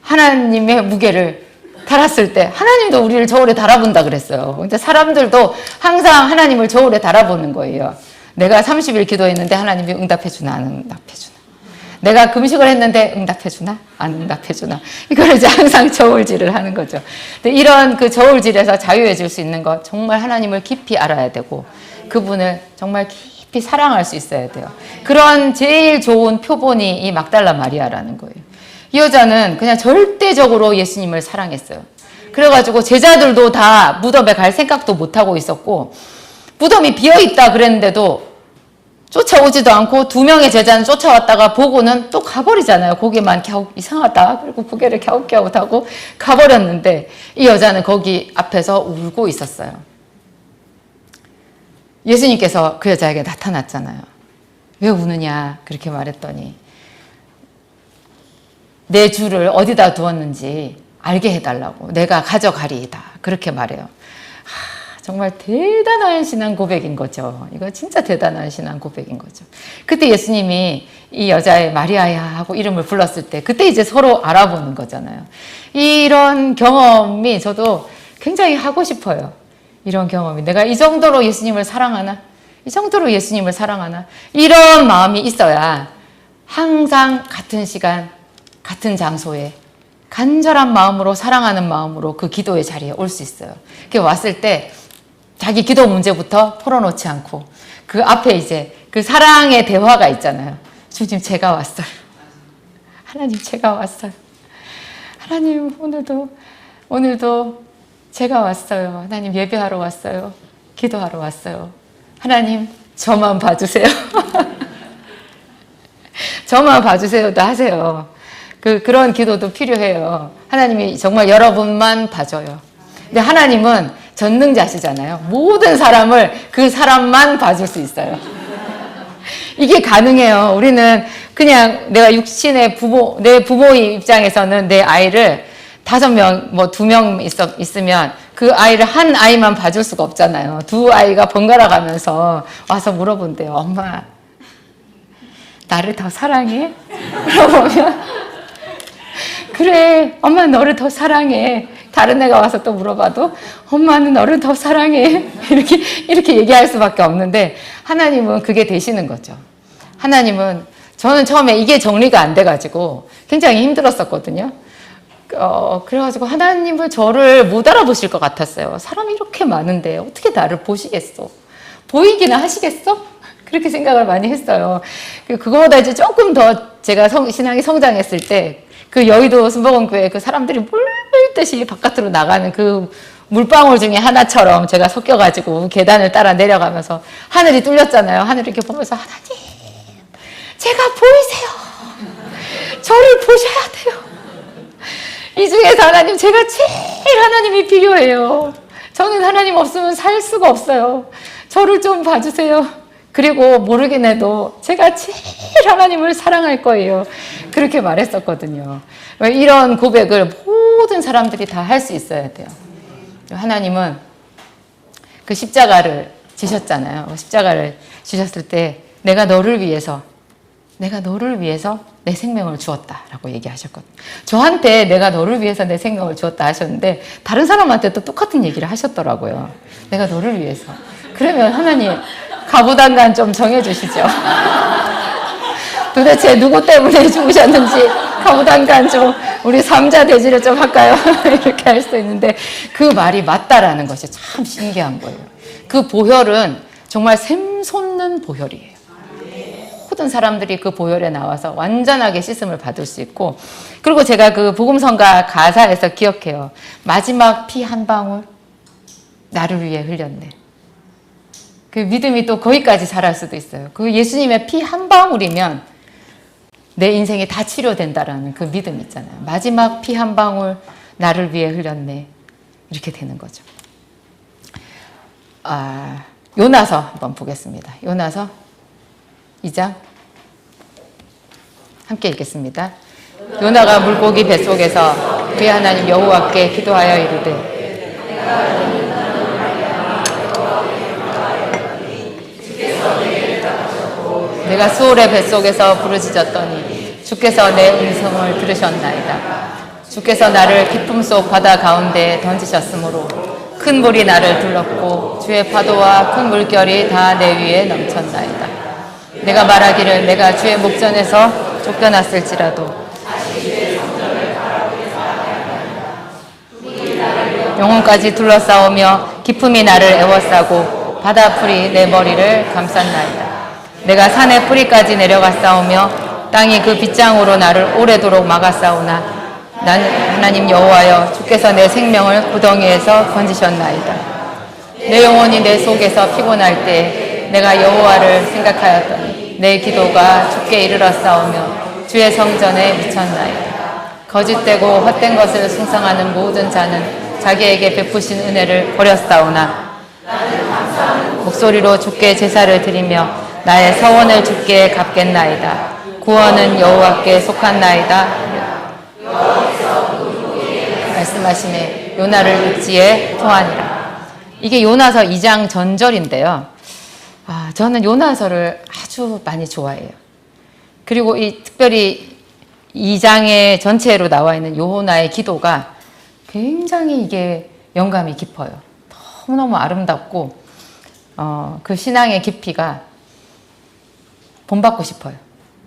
하나님의 무게를 달았을 때 하나님도 우리를 저울에 달아본다 그랬어요. 근데 사람들도 항상 하나님을 저울에 달아보는 거예요. 내가 30일 기도했는데 하나님이 응답해주나 안 응답해주나. 내가 금식을 했는데 응답해주나 안 응답해주나. 이걸 이제 항상 저울질을 하는 거죠. 근데 이런 그 저울질에서 자유해질 수 있는 것, 정말 하나님을 깊이 알아야 되고 그분을 정말 깊이 사랑할 수 있어야 돼요. 그런 제일 좋은 표본이 이 막달라 마리아라는 거예요. 이 여자는 그냥 절대적으로 예수님을 사랑했어요. 그래가지고 제자들도 다 무덤에 갈 생각도 못하고 있었고 무덤이 비어있다 그랬는데도 쫓아오지도 않고 2명의 제자는 쫓아왔다가 보고는 또 가버리잖아요. 고개만 갸웃 이상하다. 그리고 고개를 갸웃갸웃하고 가버렸는데 이 여자는 거기 앞에서 울고 있었어요. 예수님께서 그 여자에게 나타났잖아요. 왜 우느냐 그렇게 말했더니 내 주를 어디다 두었는지 알게 해달라고 내가 가져가리이다 그렇게 말해요. 정말 대단한 신앙 고백인 거죠. 이거 진짜 대단한 신앙 고백인 거죠. 그때 예수님이 이 여자의 마리아야 하고 이름을 불렀을 때 그때 이제 서로 알아보는 거잖아요. 이런 경험이 저도 굉장히 하고 싶어요. 이런 경험이 내가 이 정도로 예수님을 사랑하나? 이 정도로 예수님을 사랑하나? 이런 마음이 있어야 항상 같은 시간 같은 장소에 간절한 마음으로 사랑하는 마음으로 그 기도의 자리에 올 수 있어요. 그게 왔을 때 자기 기도 문제부터 풀어놓지 않고 그 앞에 이제 그 사랑의 대화가 있잖아요. 주님 제가 왔어요. 하나님 제가 왔어요. 하나님 오늘도 제가 왔어요. 하나님 예배하러 왔어요. 기도하러 왔어요. 하나님 저만 봐주세요. 저만 봐주세요도 하세요. 그런 기도도 필요해요. 하나님이 정말 여러분만 봐줘요. 근데 하나님은 전능자시잖아요. 모든 사람을 그 사람만 봐줄 수 있어요. 이게 가능해요. 우리는 그냥 내가 육신의 부모, 내 부모의 입장에서는 내 아이를 5명, 2명 있으면 그 아이를 한 아이만 봐줄 수가 없잖아요. 2아이가 번갈아 가면서 와서 물어본대요. 엄마, 나를 더 사랑해? 물어보면 그래, 엄마 너를 더 사랑해. 다른 애가 와서 또 물어봐도 엄마는 너를 더 사랑해. 이렇게 얘기할 수밖에 없는데 하나님은 그게 되시는 거죠. 하나님은 저는 처음에 이게 정리가 안 돼가지고 굉장히 힘들었었거든요. 그래가지고 하나님을 저를 못 알아보실 것 같았어요. 사람이 이렇게 많은데 어떻게 나를 보시겠어? 보이기나 하시겠어? 그렇게 생각을 많이 했어요. 그거보다 이제 조금 더 제가 신앙이 성장했을 때 그 여의도 순복음교회 그 사람들이 물듯이 바깥으로 나가는 그 물방울 중에 하나처럼 제가 섞여가지고 계단을 따라 내려가면서 하늘이 뚫렸잖아요. 하늘을 이렇게 보면서 하나님, 제가 보이세요. 저를 보셔야 돼요. 이 중에서 하나님, 제가 제일 하나님이 필요해요. 저는 하나님 없으면 살 수가 없어요. 저를 좀 봐주세요. 그리고 모르긴 해도 제가 제일 하나님을 사랑할 거예요. 그렇게 말했었거든요. 이런 고백을 모든 사람들이 다 할 수 있어야 돼요. 하나님은 그 십자가를 지셨잖아요. 십자가를 지셨을 때 내가 너를 위해서 내 생명을 주었다라고 얘기하셨거든요. 저한테 내가 너를 위해서 내 생명을 주었다 하셨는데 다른 사람한테 또 똑같은 얘기를 하셨더라고요. 내가 너를 위해서. 그러면 하나님 가부단간 좀 정해주시죠. 도대체 누구 때문에 죽으셨는지 가부단간 좀 우리 삼자 대지를 좀 할까요? 이렇게 할 수도 있는데 그 말이 맞다라는 것이 참 신기한 거예요. 그 보혈은 정말 샘솟는 보혈이에요. 모든 사람들이 그 보혈에 나와서 완전하게 씻음을 받을 수 있고, 그리고 제가 그 복음성가 가사에서 기억해요. 마지막 피 한 방울 나를 위해 흘렸네. 그 믿음이 또 거기까지 자랄 수도 있어요. 그 예수님의 피 한 방울이면 내 인생이 다 치료된다라는 그 믿음 있잖아요. 마지막 피 한 방울 나를 위해 흘렸네. 이렇게 되는 거죠. 요나서 한번 보겠습니다. 요나서 2장 함께 읽겠습니다. 요나가 물고기 뱃속에서 그의 하나님 여호와께 기도하여 이르되 내가 수올의 뱃속에서 부르짖었더니 주께서 내 음성을 들으셨나이다. 주께서 나를 깊음 속 바다 가운데 던지셨으므로 큰 물이 나를 둘렀고 주의 파도와 큰 물결이 다 내 위에 넘쳤나이다. 내가 말하기를 내가 주의 목전에서 쫓겨났을지라도 영혼까지 둘러싸우며 기품이 나를 애워싸고 바다풀이 내 머리를 감쌌나이다. 내가 산의 뿌리까지 내려갔사오며 땅이 그 빗장으로 나를 오래도록 막았사오나 나는 하나님 여호와여 주께서 내 생명을 구덩이에서 건지셨나이다. 내 영혼이 내 속에서 피곤할 때 내가 여호와를 생각하였더니 내 기도가 주께 이르렀사오며 주의 성전에 미쳤나이다. 거짓되고 헛된 것을 숭상하는 모든 자는 자기에게 베푸신 은혜를 버렸사오나 목소리로 주께 제사를 드리며 나의 서원을 주께 갚겠나이다. 구원은 여호와께 속한나이다. 말씀하시네 요나를 육지에 토하니라. 이게 요나서 2장 전절인데요. 저는 요나서를 아주 많이 좋아해요. 그리고 특별히 2장의 전체로 나와 있는 요나의 기도가 굉장히 이게 영감이 깊어요. 너무너무 아름답고 그 신앙의 깊이가 본받고 싶어요.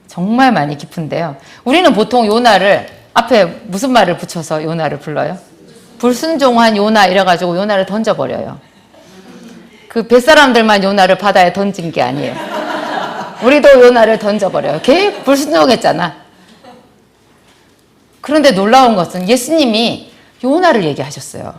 정말 많이 깊은데요. 우리는 보통 요나를 앞에 무슨 말을 붙여서 요나를 불러요? 불순종한 요나 이래가지고 요나를 던져버려요. 그 뱃사람들만 요나를 바다에 던진 게 아니에요. 우리도 요나를 던져버려요. 걔 불순종했잖아. 그런데 놀라운 것은 예수님이 요나를 얘기하셨어요.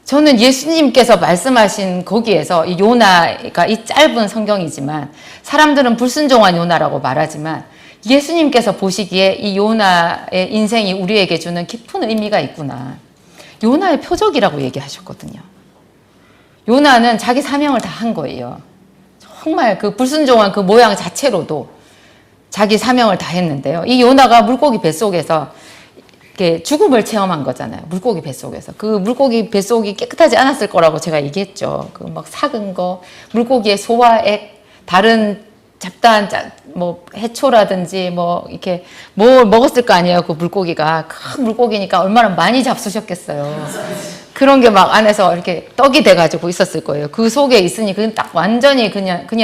저는 예수님께서 말씀하신 거기에서 이 요나가 이 짧은 성경이지만 사람들은 불순종한 요나라고 말하지만 예수님께서 보시기에 이 요나의 인생이 우리에게 주는 깊은 의미가 있구나. 요나의 표적이라고 얘기하셨거든요. 요나는 자기 사명을 다 한 거예요. 정말 그 불순종한 그 모양 자체로도 자기 사명을 다 했는데요. 이 요나가 물고기 뱃속에서 이렇게 죽음을 체험한 거잖아요. 물고기 뱃속에서. 그 물고기 뱃속이 깨끗하지 않았을 거라고 제가 얘기했죠. 그 막 삭은 거, 물고기의 소화액, 다른 잡다한 뭐 해초라든지 뭐 이렇게 뭘 먹었을 거 아니에요. 그 물고기가 큰 물고기니까 얼마나 많이 잡수셨겠어요. 그런 게 막 안에서 이렇게 떡이 돼가지고 있었을 거예요. 그 속에 있으니 그건 딱 완전히 그냥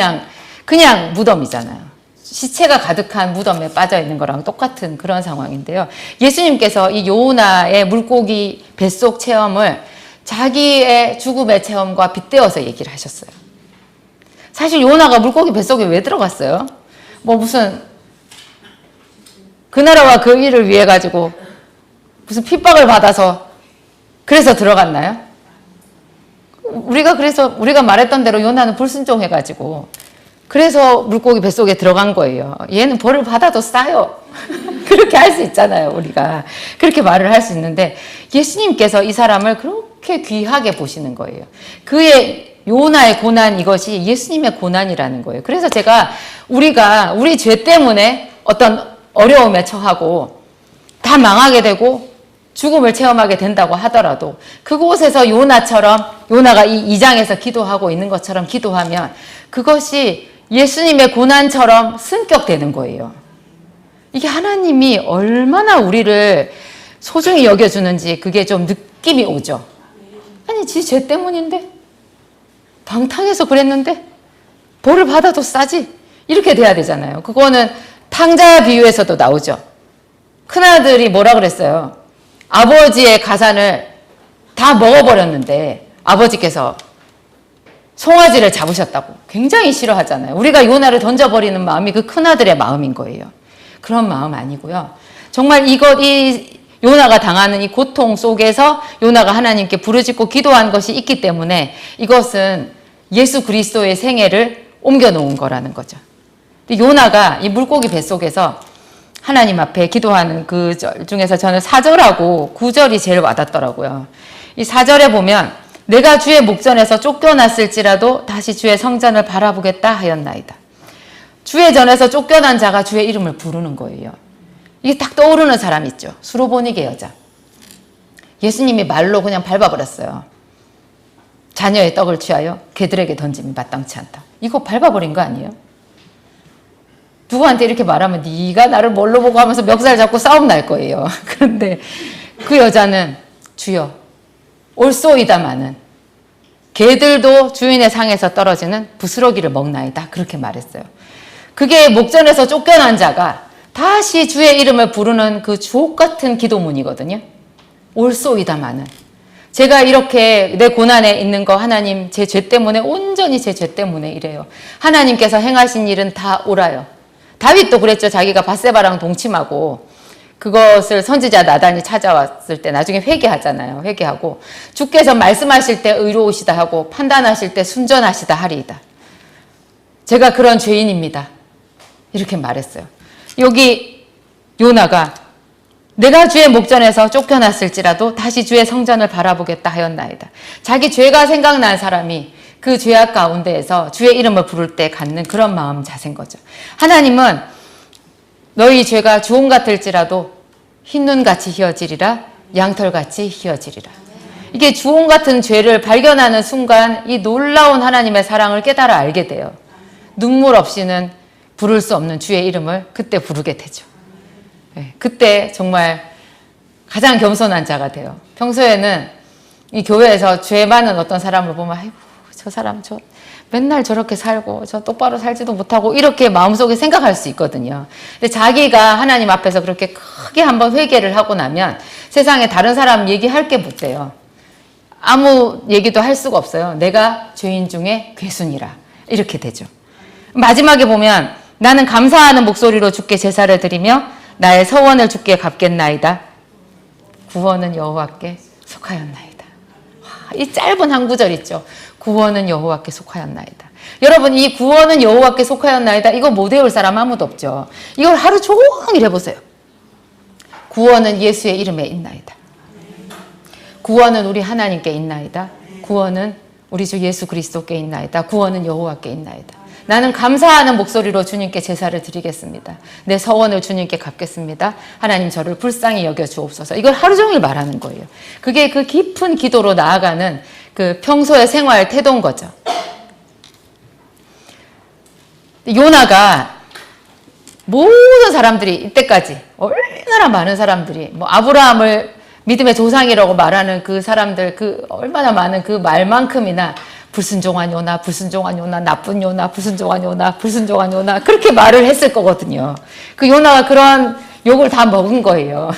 무덤이잖아요. 시체가 가득한 무덤에 빠져 있는 거랑 똑같은 그런 상황인데요. 예수님께서 이 요나의 물고기 뱃속 체험을 자기의 죽음의 체험과 빗대어서 얘기를 하셨어요. 사실 요나가 물고기 뱃속에 왜 들어갔어요? 뭐 무슨 그 나라와 그 일을 위해 가지고 무슨 핍박을 받아서 그래서 들어갔나요? 우리가 말했던 대로 요나는 불순종해 가지고 그래서 물고기 뱃속에 들어간 거예요. 얘는 벌을 받아도 싸요. 그렇게 할 수 있잖아요, 우리가. 그렇게 말을 할 수 있는데 예수님께서 이 사람을 그렇게 귀하게 보시는 거예요. 그의 요나의 고난 이것이 예수님의 고난이라는 거예요. 그래서 제가 우리가 우리 죄 때문에 어떤 어려움에 처하고 다 망하게 되고 죽음을 체험하게 된다고 하더라도 그곳에서 요나가 이 2장에서 기도하고 있는 것처럼 기도하면 그것이 예수님의 고난처럼 승격되는 거예요. 이게 하나님이 얼마나 우리를 소중히 여겨주는지 그게 좀 느낌이 오죠. 아니 지 죄 때문인데 방탕해서 그랬는데 벌을 받아도 싸지 이렇게 돼야 되잖아요. 그거는 탕자 비유에서도 나오죠. 큰아들이 뭐라 그랬어요? 아버지의 가산을 다 먹어버렸는데 아버지께서 송아지를 잡으셨다고 굉장히 싫어하잖아요. 우리가 요나를 던져버리는 마음이 그 큰아들의 마음인 거예요. 그런 마음 아니고요. 정말 이 요나가 당하는 이 고통 속에서 요나가 하나님께 부르짖고 기도한 것이 있기 때문에 이것은 예수 그리스도의 생애를 옮겨놓은 거라는 거죠. 요나가 이 물고기 뱃속에서 하나님 앞에 기도하는 그 절 중에서 저는 4절하고 9절이 제일 와닿더라고요. 이 4절에 보면 내가 주의 목전에서 쫓겨났을지라도 다시 주의 성전을 바라보겠다 하였나이다. 주의 전에서 쫓겨난 자가 주의 이름을 부르는 거예요. 이게 딱 떠오르는 사람 있죠. 수로보니게 여자. 예수님이 말로 그냥 밟아버렸어요. 자녀의 떡을 취하여 개들에게 던짐이 마땅치 않다. 이거 밟아버린 거 아니에요? 누구한테 이렇게 말하면 네가 나를 뭘로 보고 하면서 멱살 잡고 싸움 날 거예요. 그런데 그 여자는 주여 올소이다마는 개들도 주인의 상에서 떨어지는 부스러기를 먹나이다. 그렇게 말했어요. 그게 목전에서 쫓겨난 자가 다시 주의 이름을 부르는 그 주옥 같은 기도문이거든요. 올소이다마는 제가 이렇게 내 고난에 있는 거 하나님 제 죄 때문에 온전히 제 죄 때문에 이래요. 하나님께서 행하신 일은 다 옳아요. 다윗도 그랬죠. 자기가 밧세바랑 동침하고 그것을 선지자 나단이 찾아왔을 때 나중에 회개하잖아요. 회개하고 주께서 말씀하실 때 의로우시다 하고 판단하실 때 순전하시다 하리이다. 제가 그런 죄인입니다. 이렇게 말했어요. 여기 요나가 내가 주의 목전에서 쫓겨났을지라도 다시 주의 성전을 바라보겠다 하였나이다. 자기 죄가 생각난 사람이 그 죄악 가운데에서 주의 이름을 부를 때 갖는 그런 마음 자세인 거죠. 하나님은 너희 죄가 주홍 같을지라도 흰눈같이 희어지리라 양털같이 희어지리라. 이게 주홍 같은 죄를 발견하는 순간 이 놀라운 하나님의 사랑을 깨달아 알게 돼요. 눈물 없이는 부를 수 없는 주의 이름을 그때 부르게 되죠. 그때 정말 가장 겸손한 자가 돼요. 평소에는 이 교회에서 죄 많은 어떤 사람을 보면 아이고 저 사람 저 맨날 저렇게 살고 저 똑바로 살지도 못하고 이렇게 마음속에 생각할 수 있거든요. 근데 자기가 하나님 앞에서 그렇게 크게 한번 회개를 하고 나면 세상에 다른 사람 얘기할 게 못 돼요. 아무 얘기도 할 수가 없어요. 내가 죄인 중에 괴순이라 이렇게 되죠. 마지막에 보면 나는 감사하는 목소리로 주께 제사를 드리며 나의 서원을 주께 갚겠나이다. 구원은 여호와께 속하였나이다. 이 짧은 한 구절 있죠. 구원은 여호와께 속하였나이다. 여러분 이 구원은 여호와께 속하였나이다. 이거 못 외울 사람 아무도 없죠. 이걸 하루 종일 해보세요. 구원은 예수의 이름에 있나이다. 구원은 우리 하나님께 있나이다. 구원은 우리 주 예수 그리스도께 있나이다. 구원은 여호와께 있나이다. 나는 감사하는 목소리로 주님께 제사를 드리겠습니다. 내 서원을 주님께 갚겠습니다. 하나님 저를 불쌍히 여겨 주옵소서. 이걸 하루 종일 말하는 거예요. 그게 그 깊은 기도로 나아가는 그 평소의 생활 태도인 거죠. 요나가 모든 사람들이 이때까지 얼마나 많은 사람들이 뭐 아브라함을 믿음의 조상이라고 말하는 그 사람들 그 얼마나 많은 그 말만큼이나 불순종한 요나, 불순종한 요나, 나쁜 요나, 불순종한 요나, 불순종한 요나 그렇게 말을 했을 거거든요. 그 요나가 그런 욕을 다 먹은 거예요.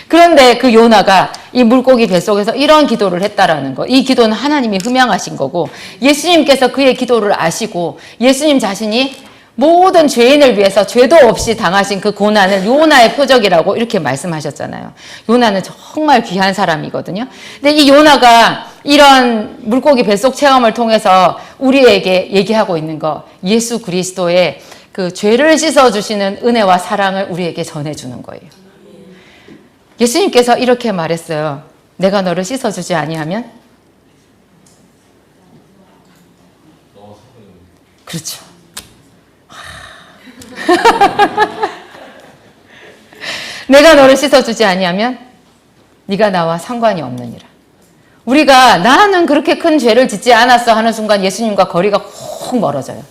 그런데 그 요나가 이 물고기 뱃속에서 이런 기도를 했다라는 거. 이 기도는 하나님이 흠양하신 거고 예수님께서 그의 기도를 아시고 예수님 자신이 모든 죄인을 위해서 죄도 없이 당하신 그 고난을 요나의 표적이라고 이렇게 말씀하셨잖아요. 요나는 정말 귀한 사람이거든요. 근데 이 요나가 이런 물고기 뱃속 체험을 통해서 우리에게 얘기하고 있는 거 예수 그리스도의 그 죄를 씻어주시는 은혜와 사랑을 우리에게 전해주는 거예요. 예수님께서 이렇게 말했어요. 내가 너를 씻어주지 아니하면 그렇죠. 내가 너를 씻어주지 아니하면 네가 나와 상관이 없느니라. 우리가 나는 그렇게 큰 죄를 짓지 않았어 하는 순간 예수님과 거리가 확 멀어져요.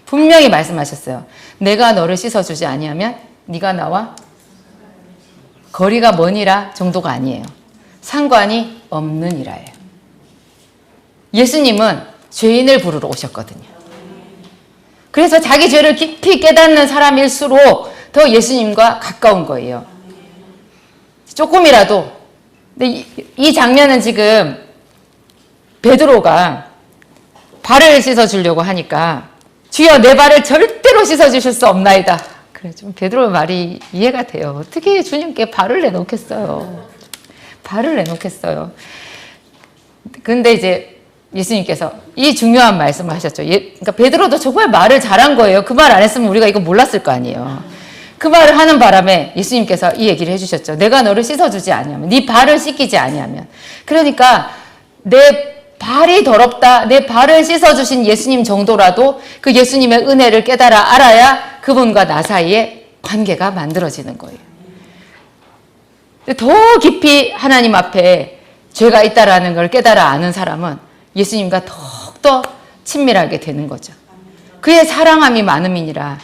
분명히 말씀하셨어요. 내가 너를 씻어주지 아니하면 네가 나와 거리가 머니라 정도가 아니에요. 상관이 없느니라예요. 예수님은 죄인을 부르러 오셨거든요. 그래서 자기 죄를 깊이 깨닫는 사람일수록 더 예수님과 가까운 거예요. 조금이라도. 근데 이 장면은 지금 베드로가 발을 씻어주려고 하니까 주여 내 발을 절대로 씻어주실 수 없나이다. 그래 좀 베드로의 말이 이해가 돼요. 어떻게 주님께 발을 내놓겠어요. 발을 내놓겠어요. 근데 이제 예수님께서 이 중요한 말씀을 하셨죠. 그러니까 베드로도 정말 말을 잘한 거예요. 그 말 안 했으면 우리가 이거 몰랐을 거 아니에요. 그 말을 하는 바람에 예수님께서 이 얘기를 해주셨죠. 내가 너를 씻어주지 아니하면, 네 발을 씻기지 아니하면. 그러니까 내 발이 더럽다, 내 발을 씻어주신 예수님 정도라도 그 예수님의 은혜를 깨달아 알아야 그분과 나 사이에 관계가 만들어지는 거예요. 더 깊이 하나님 앞에 죄가 있다라는 걸 깨달아 아는 사람은 예수님과 더욱더 친밀하게 되는 거죠. 그의 사랑함이 많음이니라.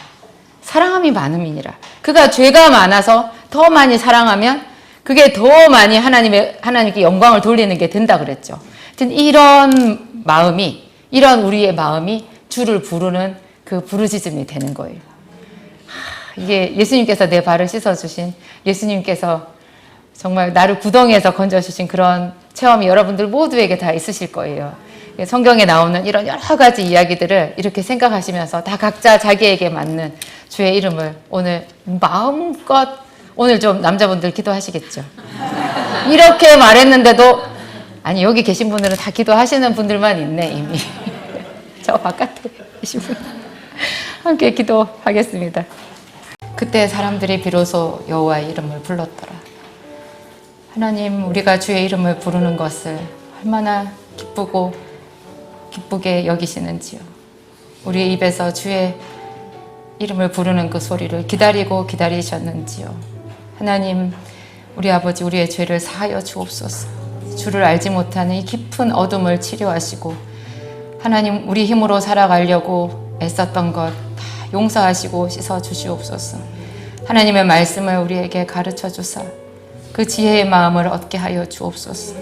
사랑함이 많음이니라. 그가 죄가 많아서 더 많이 사랑하면 그게 더 많이 하나님께 영광을 돌리는 게 된다 그랬죠. 이런 마음이, 이런 우리의 마음이 주를 부르는 그 부르짖음이 되는 거예요. 이게 예수님께서 내 발을 씻어주신, 예수님께서 정말 나를 구덩이에서 건져주신 그런 체험이 여러분들 모두에게 다 있으실 거예요. 성경에 나오는 이런 여러 가지 이야기들을 이렇게 생각하시면서 다 각자 자기에게 맞는 주의 이름을 오늘 마음껏, 오늘 좀 남자분들 기도하시겠죠. 이렇게 말했는데도, 아니 여기 계신 분들은 다 기도하시는 분들만 있네 이미. 저 바깥에 계신 분 함께 기도하겠습니다. 그때 사람들이 비로소 여호와의 이름을 불렀더라. 하나님, 우리가 주의 이름을 부르는 것을 얼마나 기쁘게 여기시는지요. 우리의 입에서 주의 이름을 부르는 그 소리를 기다리셨는지요. 하나님, 우리 아버지, 우리의 죄를 사하여 주옵소서. 주를 알지 못하는 이 깊은 어둠을 치료하시고, 하나님, 우리 힘으로 살아가려고 애썼던 것 다 용서하시고 씻어 주시옵소서. 하나님의 말씀을 우리에게 가르쳐 주사 그 지혜의 마음을 얻게 하여 주옵소서.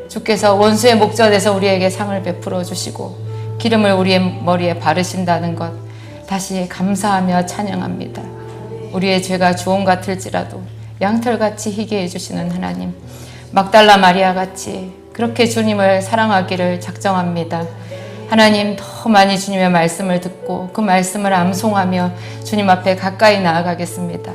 주께서 원수의 목전에서 우리에게 상을 베풀어 주시고 기름을 우리의 머리에 바르신다는 것 다시 감사하며 찬양합니다. 우리의 죄가 주홍 같을지라도 양털같이 희게 해주시는 하나님, 막달라 마리아같이 그렇게 주님을 사랑하기를 작정합니다. 하나님, 더 많이 주님의 말씀을 듣고 그 말씀을 암송하며 주님 앞에 가까이 나아가겠습니다.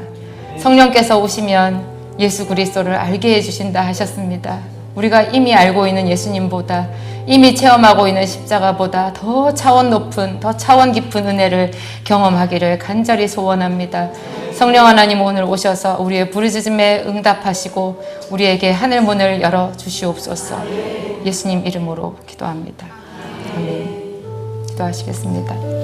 성령께서 오시면 예수 그리스도를 알게 해주신다 하셨습니다. 우리가 이미 알고 있는 예수님보다, 이미 체험하고 있는 십자가보다 더 차원 높은, 더 차원 깊은 은혜를 경험하기를 간절히 소원합니다. 성령 하나님, 오늘 오셔서 우리의 부르짖음에 응답하시고 우리에게 하늘 문을 열어 주시옵소서. 예수님 이름으로 기도합니다. 아멘. 기도하시겠습니다.